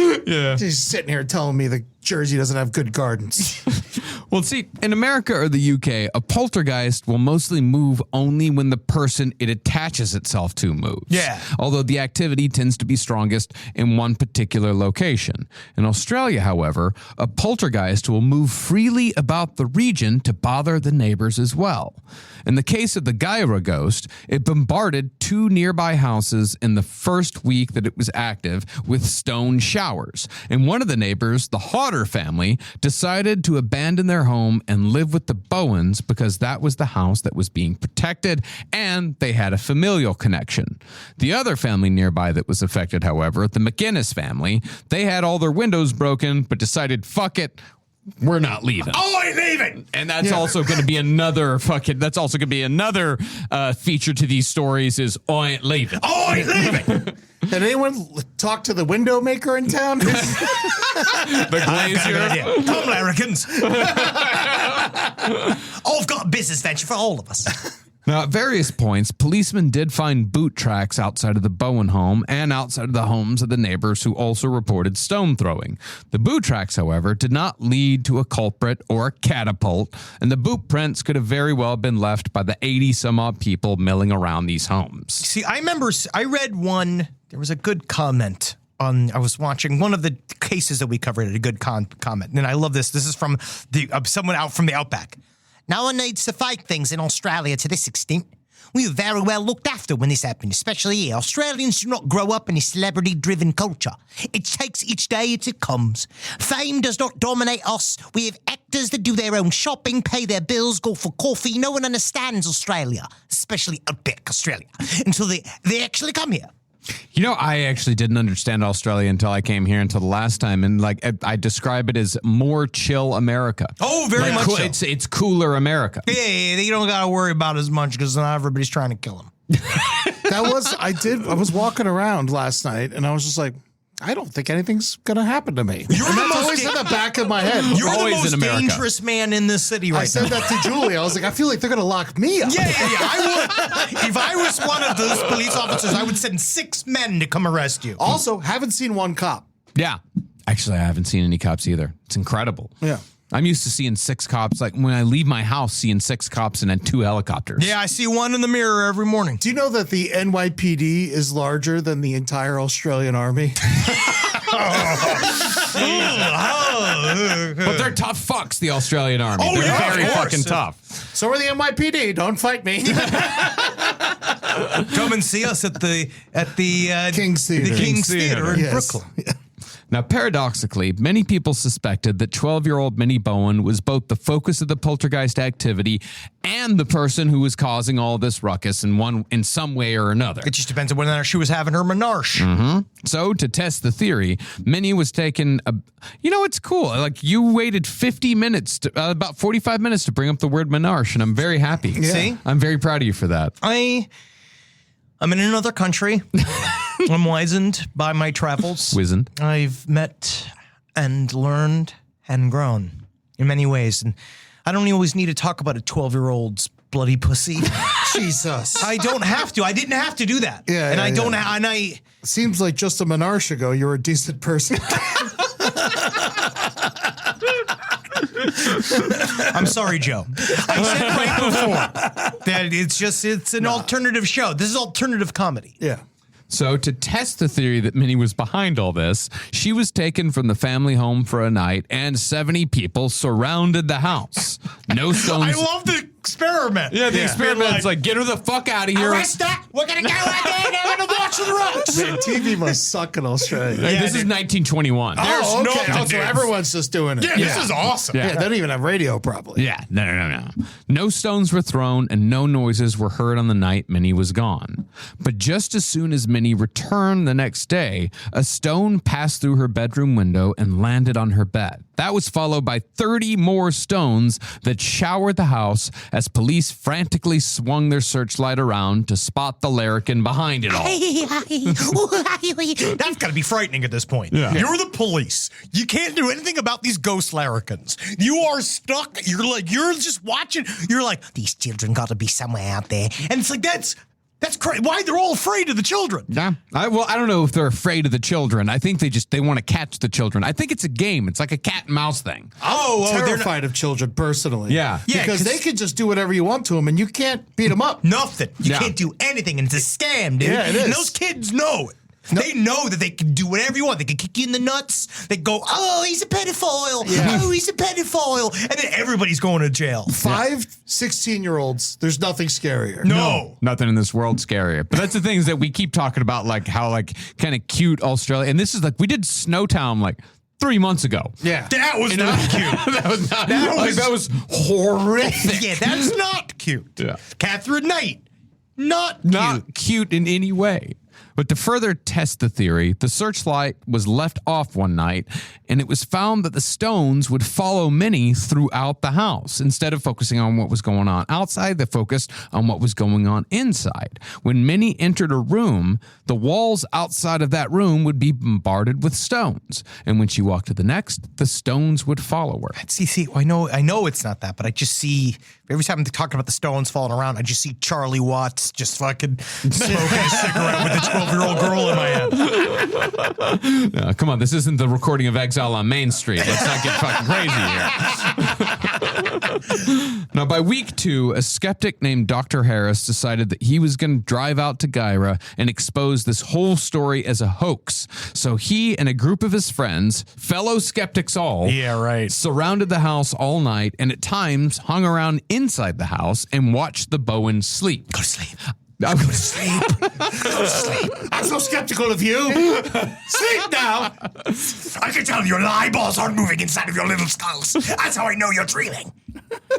He's sitting here telling me that Jersey doesn't have good gardens. Well, see, in America or the UK, a poltergeist will mostly move only when the person it attaches itself to moves. Yeah. Although the activity tends to be strongest in one particular location. In Australia, however, a poltergeist will move freely about the region to bother the neighbors as well. In the case of the Guyra Ghost, it bombarded 2 nearby houses in the first week that it was active with stone showers. And one of the neighbors, the Hodder family, decided to abandon their home and live with the Bowens because that was the house that was being protected and they had a familial connection. The other family nearby that was affected, however, the McGinnis family, they had all their windows broken but decided, fuck it, we're not leaving. Oh, I ain't leaving. And that's also going to be another feature to these stories is, oh, I ain't leaving. Oh, I ain't leaving. Did anyone talk to the window maker in town? The I've got a good glazier. idea. Come, larrikins. I've got a business venture for all of us. Now, at various points, policemen did find boot tracks outside of the Bowen home and outside of the homes of the neighbors who also reported stone throwing. The boot tracks, however, did not lead to a culprit or a catapult, and the boot prints could have very well been left by the 80-some-odd people milling around these homes. See, I remember I read one, there was a good comment I was watching one of the cases that we covered at a good comment, and I love this. This is from someone out from the Outback. No one needs to fake things in Australia to this extent. We were very well looked after when this happened, especially here. Australians do not grow up in a celebrity-driven culture. It takes each day as it comes. Fame does not dominate us. We have actors that do their own shopping, pay their bills, go for coffee. No one understands Australia, especially Outback Australia, until they actually come here. You know, I actually didn't understand Australia until I came here until the last time, and like I describe it as more chill America. Oh, very much so. It's cooler America. Yeah, you don't got to worry about as much because not everybody's trying to kill him. I was walking around last night and I was just like, I don't think anything's going to happen to me. You're and the that's most always in the back of my head. You're Always the in most America. dangerous man in this city right now. I said that to Julie. I was like, I feel like they're going to lock me up. Yeah. I would. If I was one of those police officers, I would send 6 men to come arrest you. Also, haven't seen one cop. Yeah. Actually, I haven't seen any cops either. It's incredible. Yeah. I'm used to seeing 6 cops. Like when I leave my house, seeing 6 cops and then 2 helicopters. Yeah, I see one in the mirror every morning. Do you know that the NYPD is larger than the entire Australian army? But they're tough fucks, the Australian army. Oh, they're yeah, very of course. fucking tough. So are the NYPD. Don't fight me. Come and see us at the King's Theater. The King's Theater. Theater in Yes. Brooklyn. Now, paradoxically, many people suspected that 12-year-old Minnie Bowen was both the focus of the poltergeist activity and the person who was causing all this ruckus in some way or another. It just depends on whether she was having her menarche. So, to test the theory, Minnie was taken. It's cool. Like you waited 50 minutes, about 45 minutes to bring up the word menarche, and I'm very happy. See? I'm very proud of you for that. I'm in another country. I'm wizened by my travels. Wizened. I've met and learned and grown in many ways. And I don't always need to talk about a 12-year-old's bloody pussy. Jesus. I don't have to. I didn't have to do that. Yeah, and yeah, I don't yeah. and I Seems like just a menarche ago, you were a decent person. I'm sorry, Joe. I said right before that it's an alternative show. This is alternative comedy. Yeah. So, to test the theory that Minnie was behind all this, she was taken from the family home for a night, and 70 people surrounded the house. No stones. I love the experiment. Yeah, the experiment's like, get her the fuck out of here. Arrest that. We're going to go again. I'm going to watch the rocks. Man, TV must suck in Australia. Like, this is 1921. Oh, okay. no- So everyone's just doing it. Yeah, this is awesome. Yeah, they don't even have radio, probably. Yeah, no. No stones were thrown and no noises were heard on the night Minnie was gone. But just as soon as Minnie returned the next day, a stone passed through her bedroom window and landed on her bed. That was followed by 30 more stones that showered the house as police frantically swung their searchlight around to spot the larrikin behind it all. That's got to be frightening at this point. Yeah. You're the police. You can't do anything about these ghost larrikins. You are stuck. You're just watching. You're like, these children got to be somewhere out there. And it's like, that's crazy. Why? They're all afraid of the children. Yeah. I don't know if they're afraid of the children. I think they want to catch the children. I think it's a game. It's like a cat and mouse thing. I'm they're terrified of children personally. Yeah. Because they can just do whatever you want to them and you can't beat them up. Nothing. You Yeah. can't do anything. And it's a scam, dude. Yeah, it is. And those kids know it. They know that they can do whatever you want. They can kick you in the nuts. They go, oh, he's a pedophile. Yeah. Oh, he's a pedophile. And then everybody's going to jail. 16-year-olds, there's nothing scarier. No. Nothing in this world scarier. But that's the things that we keep talking about, like how like kind of cute Australia. And this is like, we did Snowtown like 3 months ago. Yeah. That was not cute. That was not, that was horrific. Yeah, that's not cute. Yeah. Catherine Knight, not cute. Not cute in any way. But to further test the theory, the searchlight was left off one night, and it was found that the stones would follow Minnie throughout the house. Instead of focusing on what was going on outside, they focused on what was going on inside. When Minnie entered a room, the walls outside of that room would be bombarded with stones. And when she walked to the next, the stones would follow her. See, I know it's not that, but I just see, every time they're talking about the stones falling around, I just see Charlie Watts just fucking smoking a cigarette with a 12-year-old girl in my hand. Come on, this isn't the recording of Exile on Main Street. Let's not get fucking crazy here. Now, by week 2, a skeptic named Dr. Harris decided that he was going to drive out to Guyra and expose this whole story as a hoax. So he and a group of his friends, fellow skeptics all, surrounded the house all night and at times hung around inside the house and watched the Bowens sleep. Go to sleep. Go to sleep. Go to sleep. I'm so skeptical of you. Sleep now. I can tell your eyeballs aren't moving inside of your little skulls. That's how I know you're dreaming.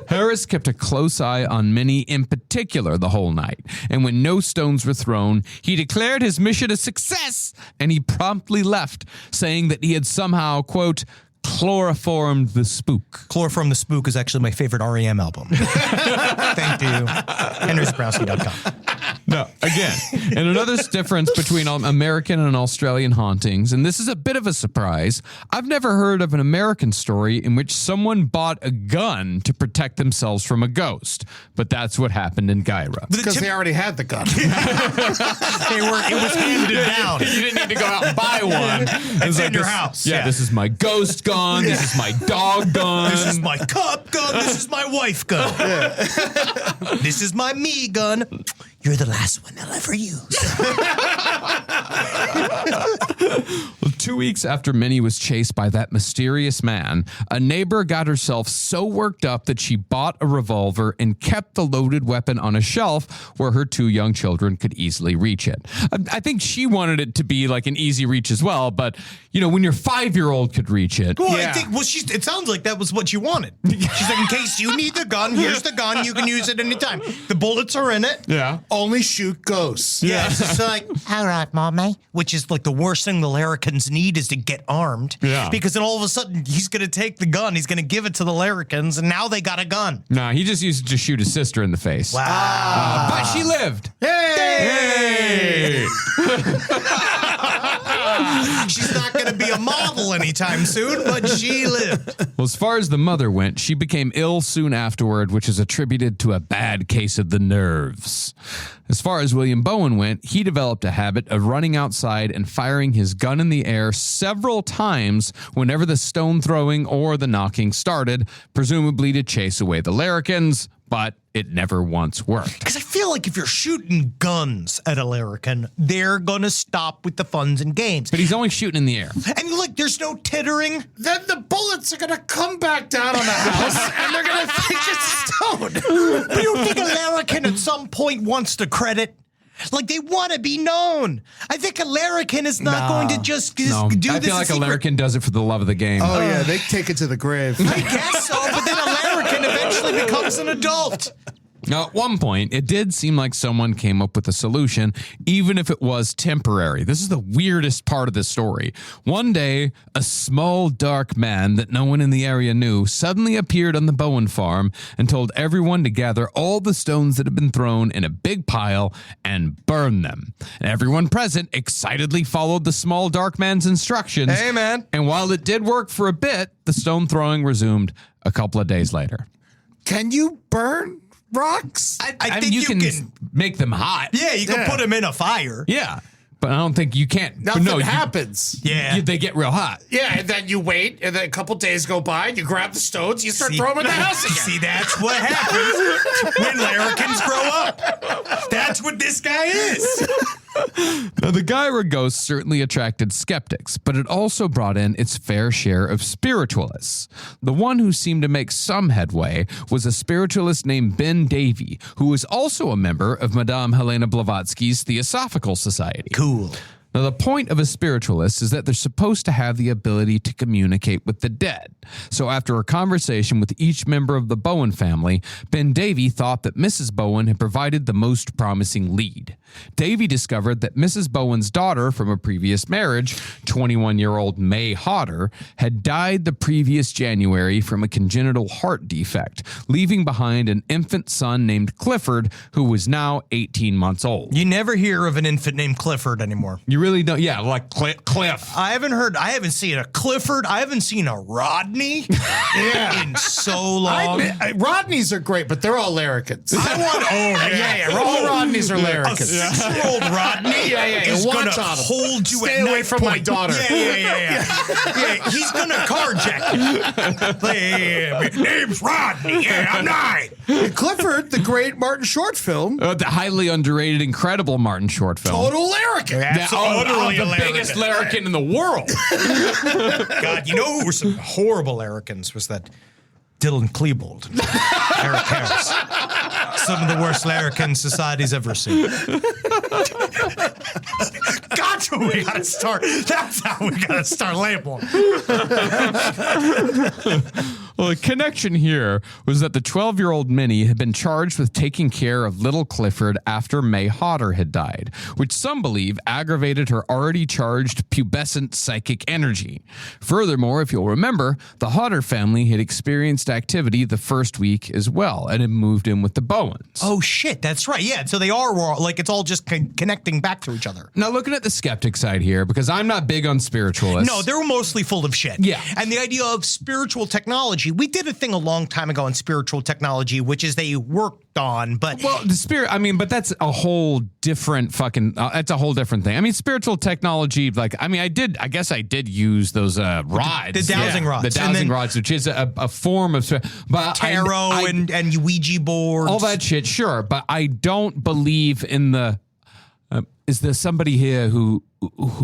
Harris kept a close eye on Minnie in particular the whole night, and when no stones were thrown, he declared his mission a success, and he promptly left, saying that he had somehow, quote, chloroformed the spook. Chloroform the Spook is actually my favorite REM album. Thank you. HenryZabrowski.com. No, again, and another difference between American and Australian hauntings, and this is a bit of a surprise, I've never heard of an American story in which someone bought a gun to protect themselves from a ghost, but that's what happened in Guyra. Because they already had the gun. It was handed down. You didn't need to go out and buy one. It's in your house. Yeah, this is my ghost gun. This is my dog gun. This is my cup gun. This is my wife gun. This is my me gun. You're the last one they'll ever use. 2 weeks after Minnie was chased by that mysterious man, a neighbor got herself so worked up that she bought a revolver and kept the loaded weapon on a shelf where her 2 young children could easily reach it. I think she wanted it to be like an easy reach as well, but you know, when your 5-year-old could reach it. Well, I think, it sounds like that was what you wanted. She's like, in case you need the gun, here's the gun. You can use it anytime. The bullets are in it. Yeah. Only shoot ghosts. Yeah. It's just like, all right, mommy. Which is like the worst thing the larrikins need is to get armed. Yeah. Because then all of a sudden he's going to take the gun. He's going to give it to the larrikins, and now they got a gun. Nah, he just used it to shoot his sister in the face. Wow. But she lived. Hey! She's not going to be a model anytime soon, but she lived. Well, as far as the mother went, she became ill soon afterward, which is attributed to a bad case of the nerves. As far as William Bowen went, he developed a habit of running outside and firing his gun in the air several times whenever the stone throwing or the knocking started, presumably to chase away the larrikins, but it never once worked. Because I feel like if you're shooting guns at a larrikin, they're gonna stop with the funs and games. But he's only shooting in the air. And look, there's no tittering. Then the bullets are gonna come back down on the house, and they're gonna think it's stone. But you think a larrikin at some point wants to credit? Like, they want to be known. I think a larrikin is not going to just do I this. feel like a larrikin does it for the love of the game. Oh yeah, they take it to the grave. I guess so, but then a larrikin eventually becomes an adult. Now, at one point, it did seem like someone came up with a solution, even if it was temporary. This is the weirdest part of the story. One day, a small, dark man that no one in the area knew suddenly appeared on the Bowen farm and told everyone to gather all the stones that had been thrown in a big pile and burn them. And everyone present excitedly followed the small, dark man's instructions. Hey, man. And while it did work for a bit, the stone throwing resumed a couple of days later. Can you burn rocks? I mean, think you can make them hot. Yeah, you can put them in a fire. Yeah, but I don't think you can't. Nothing happens. Yeah. They get real hot. Yeah, and then you wait, and then a couple days go by, and you grab the stones, you start throwing them in the house again. See, that's what happens when larrikins grow up. That's what this guy is. Now, the Guyra Ghost certainly attracted skeptics, but it also brought in its fair share of spiritualists. The one who seemed to make some headway was a spiritualist named Ben Davy, who was also a member of Madame Helena Blavatsky's Theosophical Society. Cool. Now, the point of a spiritualist is that they're supposed to have the ability to communicate with the dead. So after a conversation with each member of the Bowen family, Ben Davy thought that Mrs. Bowen had provided the most promising lead. Davy discovered that Mrs. Bowen's daughter from a previous marriage, 21-year-old May Hodder, had died the previous January from a congenital heart defect, leaving behind an infant son named Clifford, who was now 18 months old. You never hear of an infant named Clifford anymore. You really don't? Yeah, like Cliff. I haven't seen a Clifford. I haven't seen a Rodney in so long. Rodneys are great, but they're all larrikins. All Rodneys are A larrikins. 6-year-old Rodney is Watch gonna on him. hold you Stay at away knife from my point. daughter. Yeah. He's gonna carjack you. My name's Rodney. Yeah, I'm 9. Clifford, the great Martin Short film, The highly underrated, incredible Martin Short film. total larrikin. Utterly the larrikin. biggest larrikin in the world. God, you know who were some horrible larrikins was that Dylan Klebold, Eric Harris. Some of the worst larrikins society's ever seen. That's who we gotta start. That's how we gotta start labeling. Well, the connection here was that the 12-year-old Minnie had been charged with taking care of little Clifford after May Hodder had died, which some believe aggravated her already charged pubescent psychic energy. Furthermore, if you'll remember, the Hodder family had experienced activity the first week as well and had moved in with the Bowens. Oh shit, that's right. Yeah, so they are like it's all just connecting back to each other. Now, looking at the skeptic side here, because I'm not big on spiritualists. No, they're mostly full of shit. Yeah. And the idea of spiritual technology, we did a thing a long time ago on spiritual technology, which is they worked on, but... Well, the spirit, I mean, but that's a whole different fucking, that's a whole different thing. I mean, spiritual technology, like, I mean, I guess I did use those rods. The dowsing rods. The dowsing rods, which is a form of, but tarot and Ouija boards. all that shit, sure. But I don't believe in the, is there somebody here who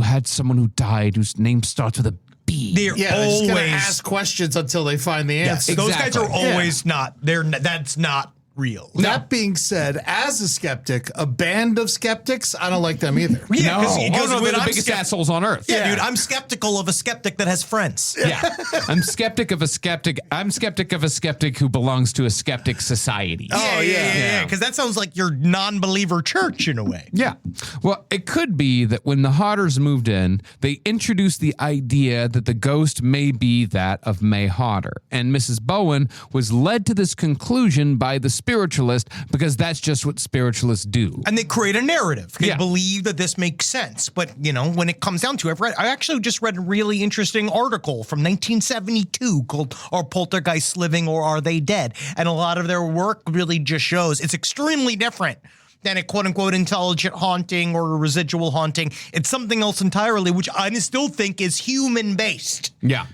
had someone who died whose name starts with a B? They're They're just gonna always... ask questions until they find the Yes, answer. those guys are Exactly. always not. That's not real. That being said, as a skeptic, a band of skeptics, I don't like them either. Yeah, because they're when the I'm biggest assholes on earth. Yeah, dude, I'm skeptical of a skeptic that has friends. Yeah. I'm skeptic of a skeptic. I'm skeptic of a skeptic who belongs to a skeptic society. Yeah. Because that sounds like your non-believer church in a way. Yeah. Well, it could be that when the Hodders moved in, they introduced the idea that the ghost may be that of May Hodder. And Mrs. Bowen was led to this conclusion by the spiritualist because that's just what spiritualists do. And they create a narrative. They Yeah. believe that this makes sense. But, you know, when it comes down to it, I actually just read a really interesting article from 1972 called Are Poltergeists Living or Are They Dead? And a lot of their work really just shows it's extremely different than a quote-unquote intelligent haunting or a residual haunting. It's something else entirely, which I still think is human-based. Yeah.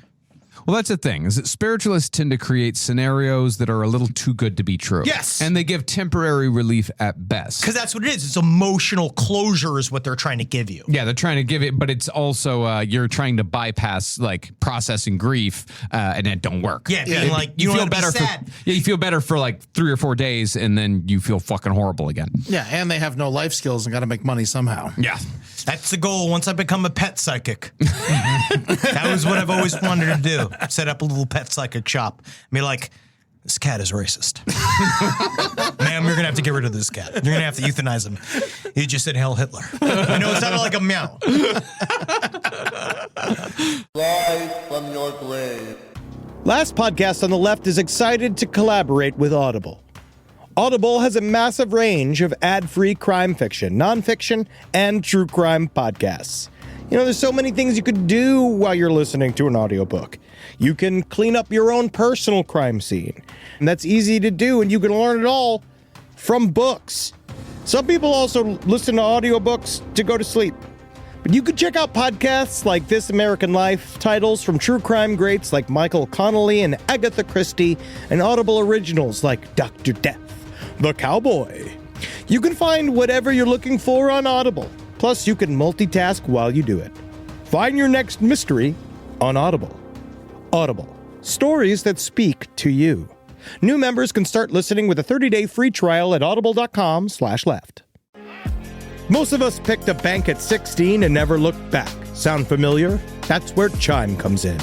Well, that's the thing, is that spiritualists tend to create scenarios that are a little too good to be true. Yes. And they give temporary relief at best. Because that's what it is. It's emotional closure is what they're trying to give you. Yeah, they're trying to give it, but it's also you're trying to bypass like processing grief, and it don't work. Yeah, being like you feel don't better be sad. you feel better for like 3 or 4 days, and then you feel fucking horrible again. Yeah, and they have no life skills and got to make money somehow. Yeah. That's the goal once I become a pet psychic. That was what I've always wanted to do. Set up a little pet psychic shop. Be like, this cat is racist. Ma'am, you're going to have to get rid of this cat. You're going to have to euthanize him. He just said Hail Hitler. I know it sounded like a meow. Rise from your grave. Last Podcast on the Left is excited to collaborate with Audible. Audible has a massive range of ad-free crime fiction, nonfiction, and true crime podcasts. You know, there's so many things you could do while you're listening to an audiobook. You can clean up your own personal crime scene. And that's easy to do, and you can learn it all from books. Some people also listen to audiobooks to go to sleep. But you could check out podcasts like This American Life, titles from true crime greats like Michael Connelly and Agatha Christie, and Audible originals like Dr. Death, The Cowboy. You can find whatever you're looking for on Audible. Plus, you can multitask while you do it. Find your next mystery on Audible. Audible. Stories that speak to you. New members can start listening with a 30-day free trial at audible.com/left. Most of us picked a bank at 16 and never looked back. Sound familiar? That's where Chime comes in.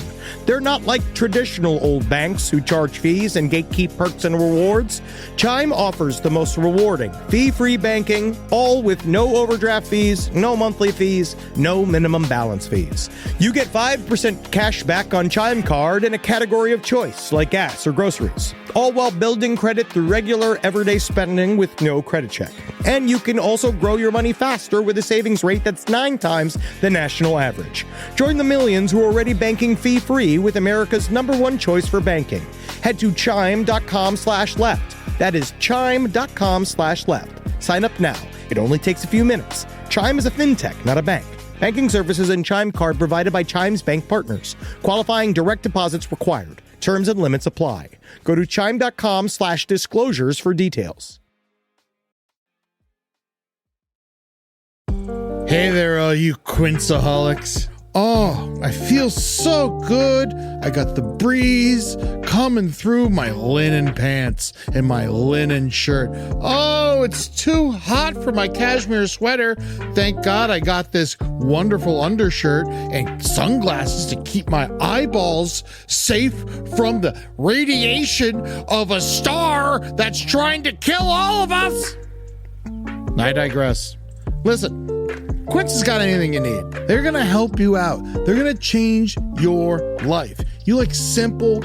They're not like traditional old banks who charge fees and gatekeep perks and rewards. Chime offers the most rewarding, fee-free banking, all with no overdraft fees, no monthly fees, no minimum balance fees. You get 5% cash back on Chime Card in a category of choice, like gas or groceries, all while building credit through regular, everyday spending with no credit check. And you can also grow your money faster with a savings rate that's 9 times the national average. Join the millions who are already banking fee-free with America's #1 choice for banking. Head to chime.com/left. That is chime.com/left. Sign up now. It only takes a few minutes. Chime is a fintech, not a bank. Banking services and Chime Card provided by Chime's bank partners. Qualifying direct deposits required. Terms and limits apply. Go to chime.com/disclosures for details. Hey there, all you Quinceaholics. Oh, I feel so good. I got the breeze coming through my linen pants and my linen shirt. Oh, it's too hot for my cashmere sweater. Thank God I got this wonderful undershirt and sunglasses to keep my eyeballs safe from the radiation of a star that's trying to kill all of us. I digress. Listen. Quince has got anything you need. They're going to help you out. They're going to change your life. You like simple,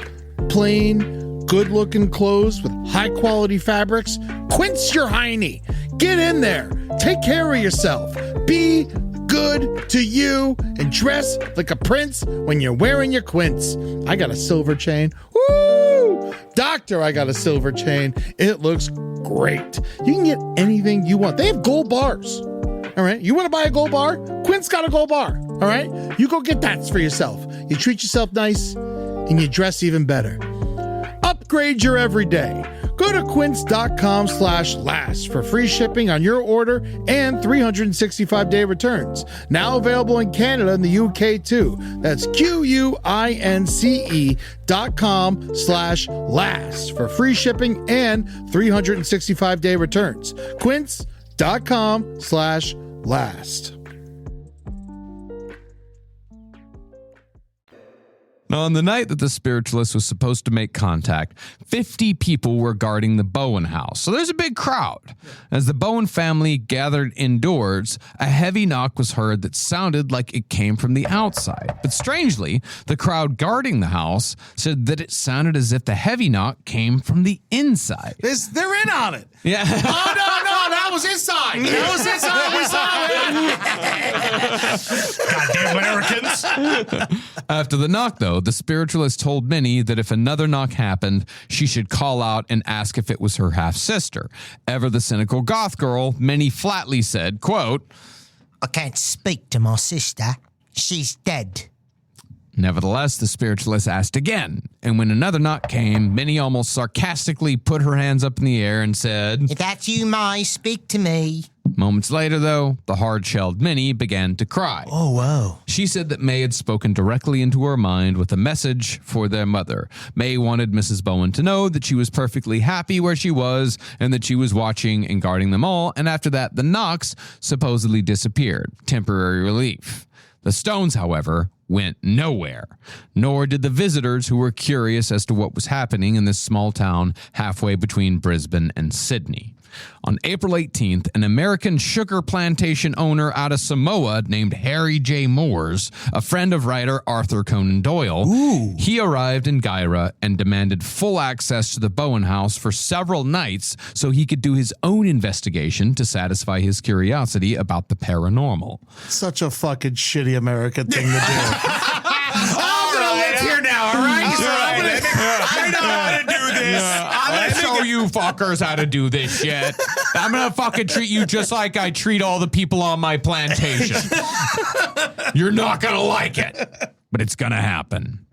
plain, good-looking clothes with high-quality fabrics? Quince your hiney. Get in there. Take care of yourself. Be good to you and dress like a prince when you're wearing your Quince. I got a silver chain. Woo! Doctor, I got a silver chain. It looks great. You can get anything you want. They have gold bars. All right, you want to buy a gold bar? Quint's got a gold bar. All right, you go get that for yourself. You treat yourself nice and you dress even better. Upgrade your everyday. Go to quince.com/last for free shipping on your order and 365-day returns. Now available in Canada and the UK too. That's QUINCE.com/last for free shipping and 365-day returns. Quince.com/last. Now, on the night that the spiritualist was supposed to make contact, 50 people were guarding the Bowen house. So there's a big crowd. As the Bowen family gathered indoors, a heavy knock was heard that sounded like it came from the outside. But strangely, the crowd guarding the house said that it sounded as if the heavy knock came from the inside. They're in on it. Yeah. Oh, no, that was inside. That was inside. We saw it. Goddamn Americans. After the knock, though, the spiritualist told Minnie that if another knock happened, she should call out and ask if it was her half-sister. Ever the cynical goth girl, Minnie flatly said, quote, I can't speak to my sister. She's dead. Nevertheless, the spiritualist asked again, and when another knock came, Minnie almost sarcastically put her hands up in the air and said, If that's you, May, speak to me. Moments later, though, the hard-shelled Minnie began to cry. Oh, wow. She said that May had spoken directly into her mind with a message for their mother. May wanted Mrs. Bowen to know that she was perfectly happy where she was and that she was watching and guarding them all, and after that, the knocks supposedly disappeared. Temporary relief. The stones, however, went nowhere, nor did the visitors who were curious as to what was happening in this small town halfway between Brisbane and Sydney. On April 18th, an American sugar plantation owner out of Samoa named Harry J. Moores, a friend of writer Arthur Conan Doyle, he arrived in Guyra and demanded full access to the Bowen house for several nights so he could do his own investigation to satisfy his curiosity about the paranormal. Such a fucking shitty American thing to do. I'm going to live here now, all right? I know how to do this. I'm going to show you fuckers how to do this shit. I'm going to fucking treat you just like I treat all the people on my plantation. You're not going to like it, but it's going to happen.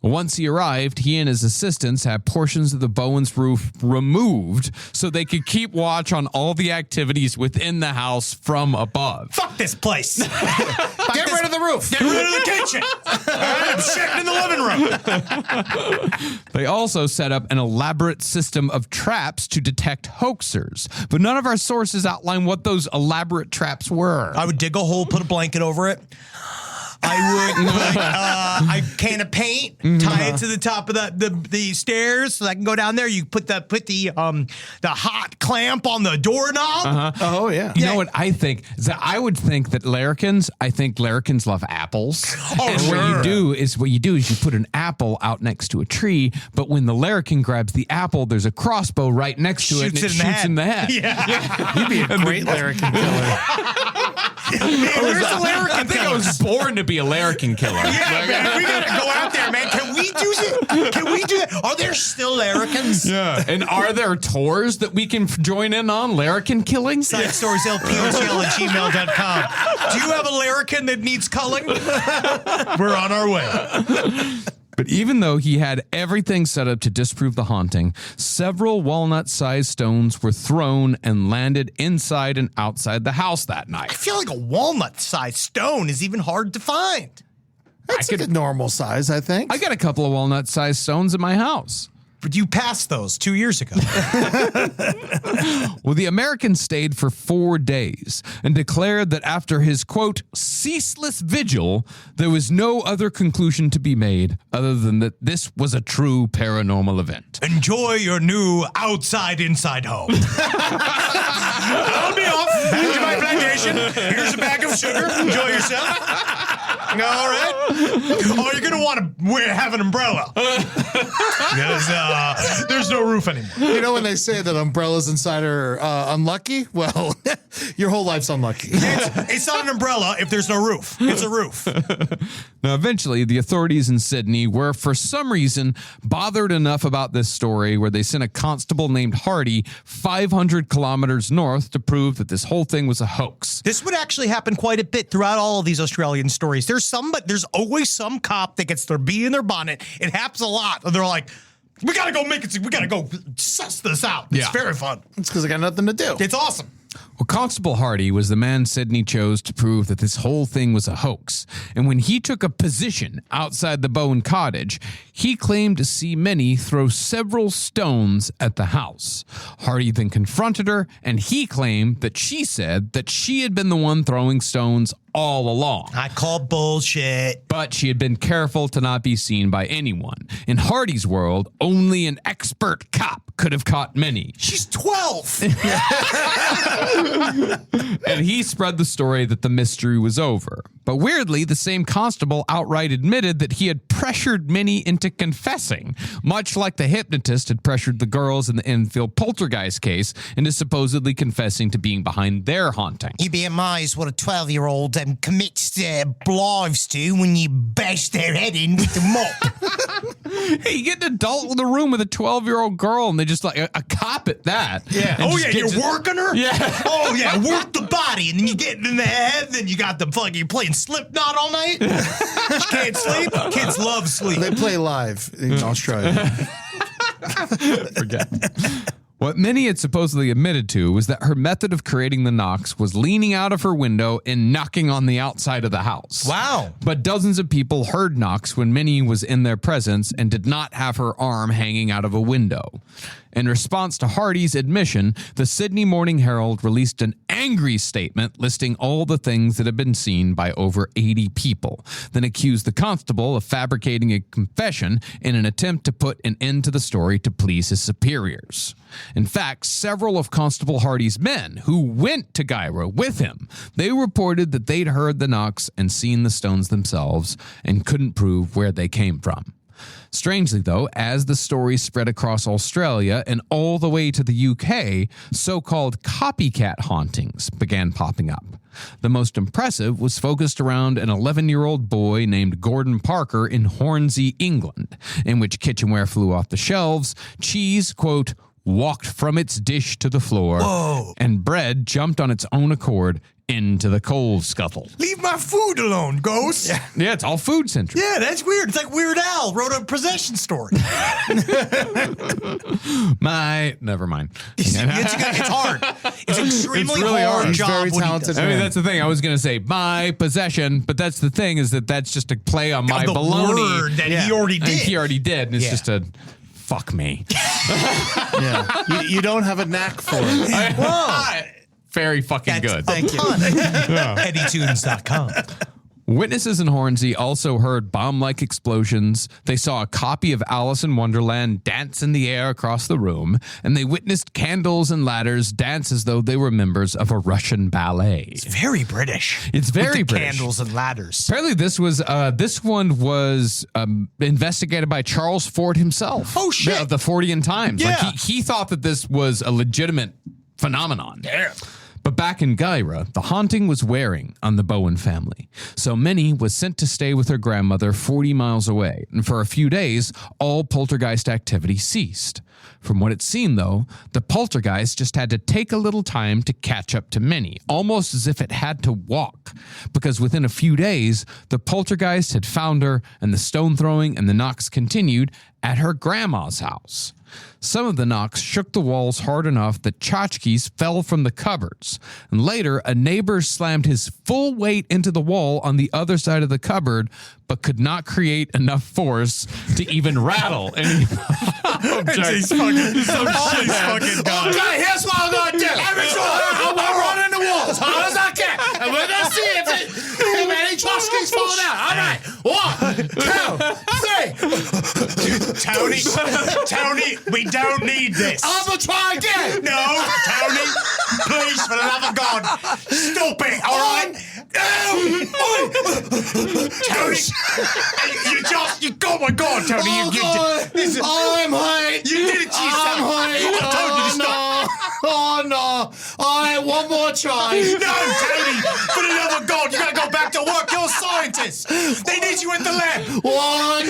Once he arrived, he and his assistants had portions of the Bowen's roof removed so they could keep watch on all the activities within the house from above. Fuck this place. Get rid of the roof. Get rid of the kitchen. I'm shitting in the living room. They also set up an elaborate system of traps to detect hoaxers, but none of our sources outline what those elaborate traps were. I would dig a hole, put a blanket over it. I would put a can of paint, tie it to the top of the stairs so I can go down there. You put the hot clamp on the doorknob. Oh, yeah. You know what I think? Is that I would think that larrikins love apples. Oh, and sure. what you do is you put an apple out next to a tree, but when the larrikin grabs the apple, there's a crossbow right next to it and it shoots in the head. Yeah. You'd be a great larrikin killer. Where's the larrikin? I think I was born to be a larrikin killer. Yeah, man, we gotta go out there, man. Can we do it? Can we do that? Are there still larrikins? Yeah. And are there tours that we can join in on larrikin killing? Side stories, lpocl@gmail.com. Do you have a larrikin that needs culling? We're on our way. But even though he had everything set up to disprove the haunting, several walnut-sized stones were thrown and landed inside and outside the house that I night. feel like a walnut-sized stone is even hard to find. That's a normal size, I think. I got a couple of walnut-sized stones in my house. But you passed those 2 years ago. Well, the American stayed for 4 days and declared that after his, quote, ceaseless vigil, there was no other conclusion to be made other than that this was a true paranormal event. Enjoy your new outside-inside home. I'll be off. Back to my plantation. Here's a bag of sugar. Enjoy yourself. All right. Oh, you're going to want to have an umbrella. Because there's no roof anymore. You know when they say that umbrellas inside are unlucky? Well, your whole life's unlucky. It's not an umbrella if there's no roof. It's a roof. Now, eventually, the authorities in Sydney were, for some reason, bothered enough about this story where they sent a constable named Hardy 500 kilometers north to prove that this whole thing was a hoax. This would actually happen quite a bit throughout all of these Australian stories. There's always some cop that gets their bee in their bonnet. It happens a lot. And they're like, we gotta go suss this out. It's very fun. It's because I got nothing to do. It's awesome. Well, Constable Hardy was the man Sydney chose to prove that this whole thing was a hoax. And when he took a position outside the Bowen cottage, he claimed to see Minnie throw several stones at the house. Hardy then confronted her, and he claimed that she said that she had been the one throwing stones all along. I call bullshit. But she had been careful to not be seen by anyone. In Hardy's world, only an expert cop could have caught Minnie. She's 12. And he spread the story that the mystery was over. But weirdly, the same constable outright admitted that he had pressured Minnie into confessing, much like the hypnotist had pressured the girls in the Enfield Poltergeist case into supposedly confessing to being behind their haunting. You'd be amazed what a 12-year-old commits their lives to when you bash their head in with the mop. Hey, you get an adult in the room with a 12-year-old girl, and they just like a cop at that. Yeah. And Oh, just yeah, gets you're it- working her? Yeah. Oh, yeah, work the body, and then you get in the head, then you got the fucking playing Slipknot all night. She can't can't sleep. Kids love sleep. They play live in Australia. Forget. What Minnie had supposedly admitted to was that her method of creating the knocks was leaning out of her window and knocking on the outside of the house. Wow. But dozens of people heard knocks when Minnie was in their presence and did not have her arm hanging out of a window. In response to Hardy's admission, the Sydney Morning Herald released an angry statement listing all the things that had been seen by over 80 people, then accused the constable of fabricating a confession in an attempt to put an end to the story to please his superiors. In fact, several of Constable Hardy's men who went to Guyra with him, they reported that they'd heard the knocks and seen the stones themselves and couldn't prove where they came from. Strangely, though, as the story spread across Australia and all the way to the UK, so-called copycat hauntings began popping up. The most impressive was focused around an 11-year-old boy named Gordon Parker in Hornsey, England, in which kitchenware flew off the shelves, cheese, quote, walked from its dish to the floor, and bread jumped on its own accord into the coal scuttle. Leave my food alone, Ghost. Yeah, it's all food centric. Yeah, that's weird. It's like Weird Al wrote a possession story. Never mind. It's hard. It's extremely really hard. hard He's job. very what he talented does. I mean, man. that's the thing. I was going to say my possession, but that's the thing is that's just a play on my the baloney. word that he already I think did. he already did, and it's Yeah. just a fuck me. Yeah. You don't have a knack for it. Whoa. Very fucking That's good. Thank you. EddieTunes.com. Witnesses in Hornsey also heard bomb-like explosions. They saw a copy of Alice in Wonderland dance in the air across the room, and they witnessed candles and ladders dance as though they were members of a Russian ballet. Very British. It's very With the British. Candles and ladders. Apparently, this one was investigated by Charles Ford himself. Oh, shit. Of the Fortean Times. Yeah. Like he thought that this was a legitimate phenomenon. Damn. But back in Guyra, the haunting was wearing on the Bowen family. So Minnie was sent to stay with her grandmother 40 miles away, and for a few days, all poltergeist activity ceased. From what it seemed, though, the poltergeist just had to take a little time to catch up to Minnie, almost as if it had to walk, because within a few days, the poltergeist had found her, and the stone throwing and the knocks continued at her grandma's house. Some of the knocks shook the walls hard enough that tchotchkes fell from the cupboards, and later a neighbor slammed his full weight into the wall on the other side of the cupboard, but could not create enough force to even rattle any object. He's fucking God. Okay, here's what I'm going to do. I'm going to run in the walls as hard as I can. And we're going to see if any tchotchkes fall down. All right. 1, 2, 3. Tony, we don't need this. I'm going to try again. No, Tony, please, for the love of God, stop it, all right? Tony, oh my God, Tony, I'm hurt. you did it to yourself. I'm hurt. I told you to stop. Oh, no. All right, one more try. No, Tony, for the love of God, you gotta go back to work. You're a scientist. They need you in the lab. 1.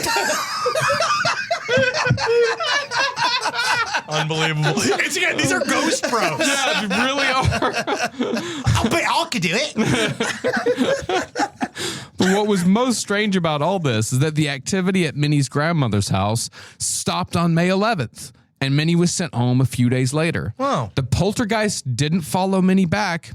Unbelievable. It's again, these are ghost pros. Yeah, they really are. I'll bet I could do it. But what was most strange about all this is that the activity at Minnie's grandmother's house stopped on May 11th, and Minnie was sent home a few days later. Wow. The poltergeist didn't follow Minnie back,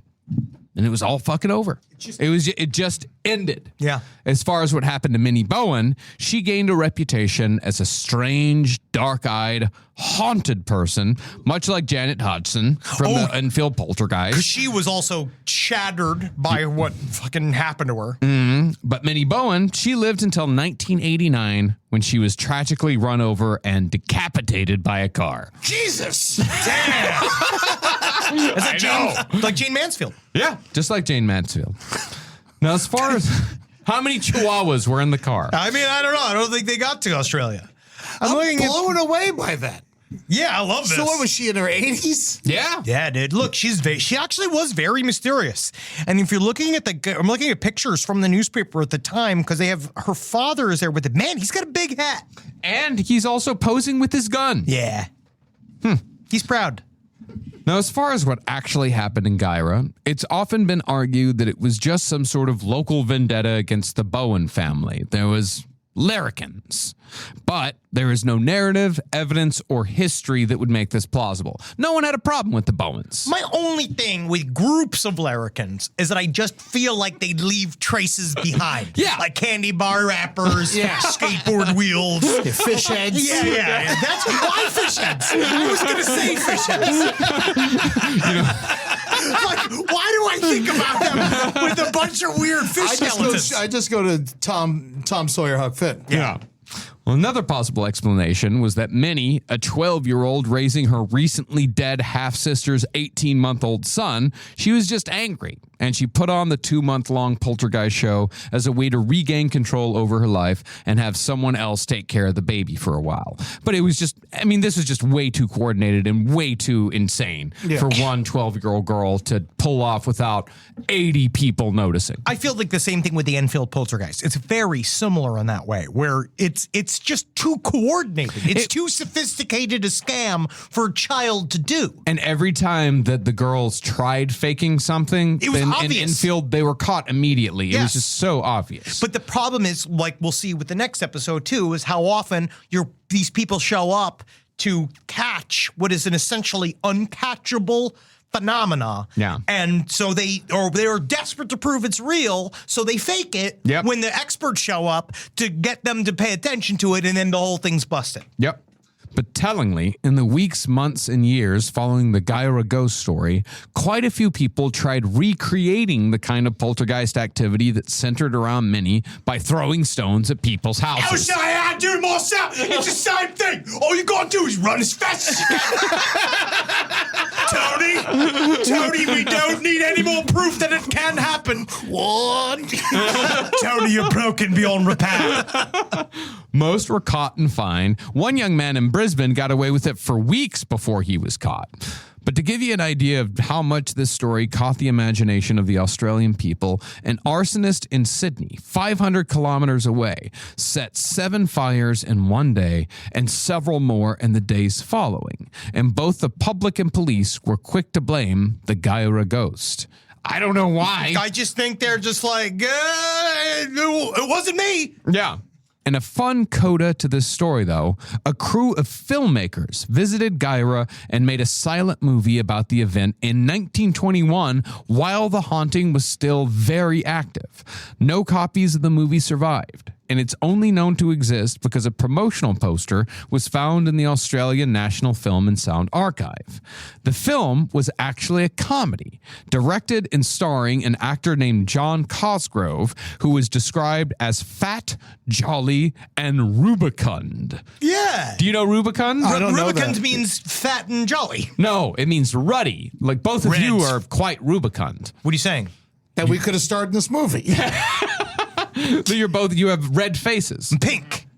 and it was all fucking over. It just ended. Yeah. As far as what happened to Minnie Bowen, she gained a reputation as a strange, dark-eyed, haunted person, much like Janet Hodgson from the Enfield Poltergeist. She was also shattered by what fucking happened to her. But Minnie Bowen, she lived until 1989 when she was tragically run over and decapitated by a car. Jesus! Damn! That's like Jane Mansfield. Yeah, just like Jane Mansfield. Now, as far as how many chihuahuas were in the car? I mean, I don't know. I don't think they got to Australia. I'm looking at. blown away by that. Yeah, I love this. So what was she in her 80s? Yeah. Yeah, dude. Look, she actually was very mysterious. And if you're looking at I'm looking at pictures from the newspaper at the time because they have her father is there with it. Man, he's got a big hat. And he's also posing with his gun. Yeah. He's proud. Now, as far as what actually happened in Guyra, it's often been argued that it was just some sort of local vendetta against the Bowen family. There was larrikins. But there is no narrative, evidence, or history that would make this plausible. No one had a problem with the Bowens. My only thing with groups of larrikins is that I just feel like they'd leave traces behind. Yeah. Like candy bar wrappers, skateboard wheels. Fish heads. Yeah. That's why fish heads. I was going to say fish heads. Like, why do I think about them with a bunch of weird fish skeletons? I just go to Tom Sawyer Huck Finn. Yeah. Well, another possible explanation was that Minnie, a 12-year-old raising her recently dead half-sister's 18-month-old son, she was just angry, and she put on the 2-month-long Poltergeist show as a way to regain control over her life and have someone else take care of the baby for a while. But it was just, I mean, this was just way too coordinated and way too insane for one 12-year-old girl to pull off without 80 people noticing. I feel like the same thing with the Enfield Poltergeist. It's very similar in that way, where it's just too coordinated. It's too sophisticated a scam for a child to do. And every time that the girls tried faking something, it was in obvious. Enfield, they were caught immediately. Yes. It was just so obvious. But the problem is, like we'll see with the next episode too, is how often these people show up to catch what is an essentially uncatchable phenomena. Yeah. And so they're desperate to prove it's real, so they fake it when the experts show up to get them to pay attention to it, and then the whole thing's busted. Yep. But tellingly, in the weeks, months, and years following the Guyra Ghost story, quite a few people tried recreating the kind of poltergeist activity that centered around Minnie by throwing stones at people's houses. I do it myself. It's the same thing. All you gotta do is run as fast as you can. Tony, we don't need any more proof that it can happen. One. Tony, you're broken beyond repair. Most were caught and fined. One young man in Brisbane got away with it for weeks before he was caught. But to give you an idea of how much this story caught the imagination of the Australian people, an arsonist in Sydney, 500 kilometers away, set 7 fires in one day and several more in the days following. And both the public and police were quick to blame the Guyra Ghost. I don't know why. I just think they're just like, it wasn't me. Yeah. And a fun coda to this story, though, a crew of filmmakers visited Guyra and made a silent movie about the event in 1921 while the haunting was still very active. No copies of the movie survived, and it's only known to exist because a promotional poster was found in the Australian National Film and Sound Archive. The film was actually a comedy, directed and starring an actor named John Cosgrove, who was described as fat, jolly, and rubicund. Yeah. Do you know rubicund? I don't know Rubicund that. means fat and jolly. No, it means ruddy. Like both of you are quite rubicund. What are you saying? That we could have starred in this movie. So you have red faces. Pink.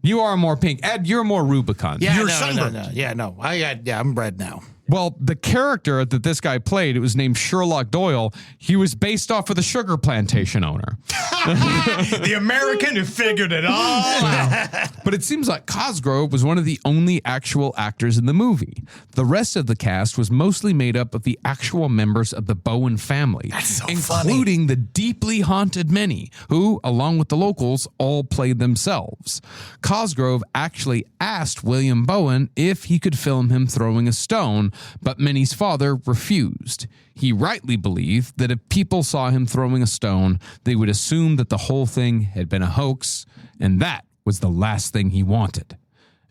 You are more pink. Ed, you're more rubicund. You're no, sunburned. no. Yeah, no. I'm red now. Well, the character that this guy played, it was named Sherlock Doyle. He was based off of the sugar plantation owner. The American who figured it all out. But it seems like Cosgrove was one of the only actual actors in the movie. The rest of the cast was mostly made up of the actual members of the Bowen family, so including the deeply haunted Minnie, who, along with the locals, all played themselves. Cosgrove actually asked William Bowen if he could film him throwing a stone, but Minnie's father refused. He rightly believed that if people saw him throwing a stone, they would assume that the whole thing had been a hoax, and that was the last thing he wanted.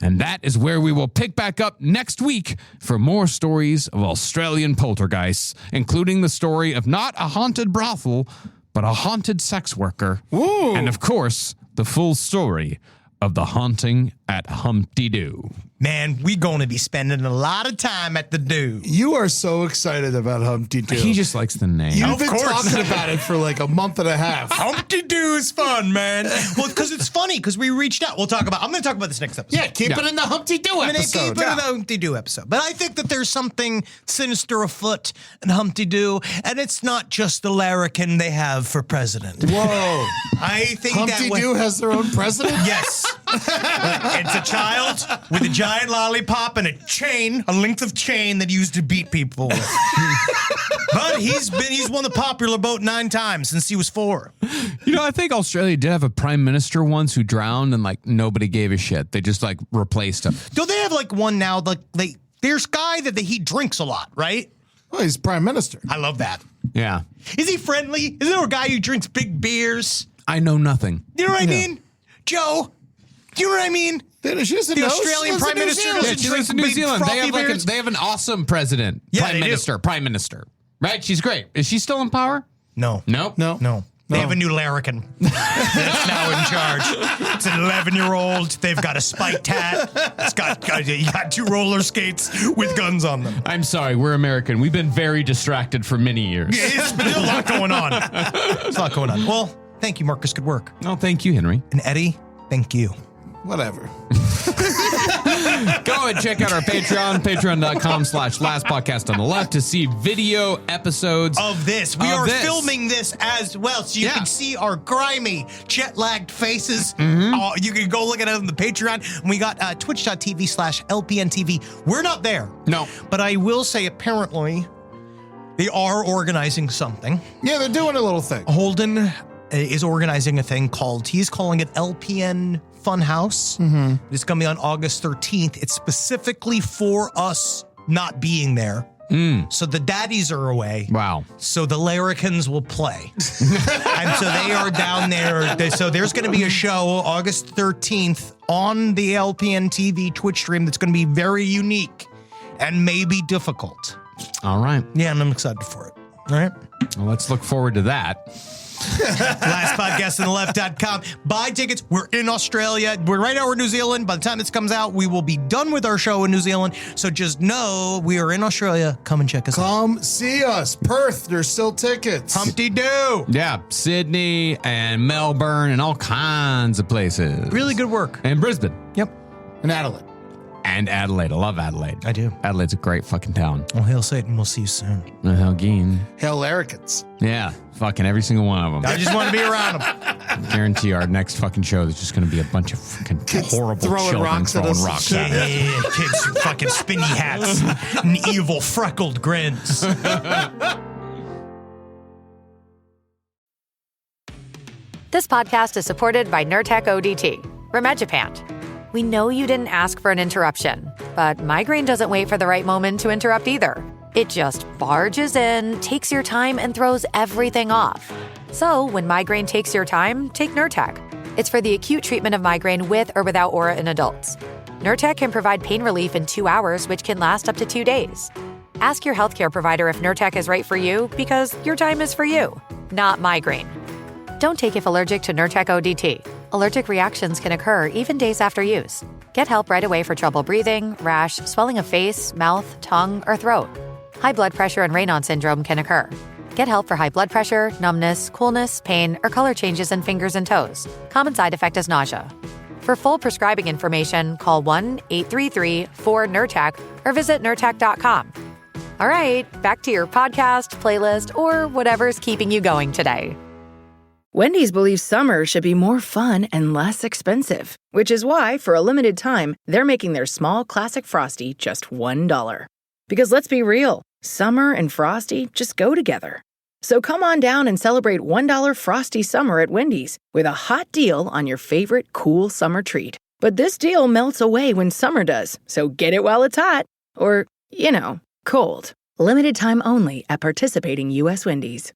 And that is where we will pick back up next week for more stories of Australian poltergeists, including the story of not a haunted brothel, but a haunted sex worker. Ooh. And of course, the full story of the haunting at Humpty Doo. Man, we going to be spending a lot of time at the do. You are so excited about Humpty Doo. He just likes the name. You've Of been course. talking about it for like a month and a half. Humpty Doo is fun, man. Well, because it's funny, because we reached out. I'm going to talk about this next episode. Yeah, keep it in the Humpty Doo I'm going to episode. keep it in the Humpty Doo episode. But I think that there's something sinister afoot in Humpty Doo, and it's not just the larrikin they have for president. Whoa. I think Humpty that Doo has their own president? Yes. It's a child with a giant lollipop and a length of chain that he used to beat people with. But he's won the popular vote 9 times since he was 4. You know, I think Australia did have a prime minister once who drowned and like nobody gave a shit. They just like replaced him. Don't they have like one now? Like there's guy that he drinks a lot, right? Well, he's prime minister. I love that. Yeah. Is he friendly? Is there a guy who drinks big beers? I know nothing. You know what I mean? Joe, do you know what I mean? She doesn't The know. Australian She lives Prime in New Minister Zealand. doesn't She drink lives in New big Zealand. frothy beers? They have an awesome president. Yeah, Prime they do. Minister. Right? She's great. Is she still in power? No. Nope. No. They have a new larrikin that's now in charge. It's an 11-year-old. They've got a spiked hat. It's got 2 roller skates with guns on them. I'm sorry, we're American. We've been very distracted for many years. There's a lot going on. There's a lot going on. Well, thank you, Marcus. Good work. Oh, thank you, Henry. And Eddie, thank you. Whatever. Go and check out our Patreon, patreon.com/lastpodcast on the left to see video episodes Of this. We are filming this as well, so you can see our grimy, jet-lagged faces. You can go look at it on the Patreon. And we got twitch.tv/LPNTV. We're not there. No. But I will say, apparently, they are organizing something. Yeah, they're doing a little thing. Holden is organizing a thing he's calling it LPN Funhouse. Mm-hmm. It's going to be on August 13th. It's specifically for us not being there. So the daddies are away. Wow. So the larrikins will play. And so they are down there. So there's going to be a show August 13th on the LPN TV Twitch stream that's going to be very unique and maybe difficult. All right. Yeah, and I'm excited for it. All right. Well, let's look forward to that. LastPodcastOnTheLeft.com. Buy tickets. We're in Australia. Right now we're in New Zealand. By the time this comes out, we will be done with our show in New Zealand. So just know we are in Australia. Come and check us out. Come see us. Perth, there's still tickets. Humpty Doo. Yeah, Sydney and Melbourne and all kinds of places. Really good work. And Brisbane. Yep. And Adelaide. And Adelaide. I love Adelaide. I do. Adelaide's a great fucking town. Well, hail Satan. We'll see you soon. Hell, Geen. Hail Larrikins. Yeah, fucking every single one of them. I just want to be around them. I guarantee our next fucking show is just going to be a bunch of fucking horrible throwing children rocks at throwing us. rocks Yeah, at us. yeah, kids with fucking spinny hats and evil freckled grins. This podcast is supported by Nurtec ODT, Rimegepant. We know you didn't ask for an interruption, but migraine doesn't wait for the right moment to interrupt either. It just barges in, takes your time, and throws everything off. So when migraine takes your time, take Nurtec. It's for the acute treatment of migraine with or without aura in adults. Nurtec can provide pain relief in 2 hours, which can last up to 2 days. Ask your healthcare provider if Nurtec is right for you, because your time is for you, not migraine. Don't take if allergic to Nurtec ODT. Allergic reactions can occur even days after use. Get help right away for trouble breathing, rash, swelling of face, mouth, tongue, or throat. High blood pressure and Raynaud syndrome can occur. Get help for high blood pressure, numbness, coolness, pain, or color changes in fingers and toes. Common side effect is nausea. For full prescribing information, call 1-833-4-NURTEC or visit Nurtec.com. All right, back to your podcast, playlist, or whatever's keeping you going today. Wendy's believes summer should be more fun and less expensive, which is why, for a limited time, they're making their small classic Frosty just $1. Because let's be real, summer and Frosty just go together. So come on down and celebrate $1 Frosty summer at Wendy's with a hot deal on your favorite cool summer treat. But this deal melts away when summer does, so get it while it's hot. Or, cold. Limited time only at participating U.S. Wendy's.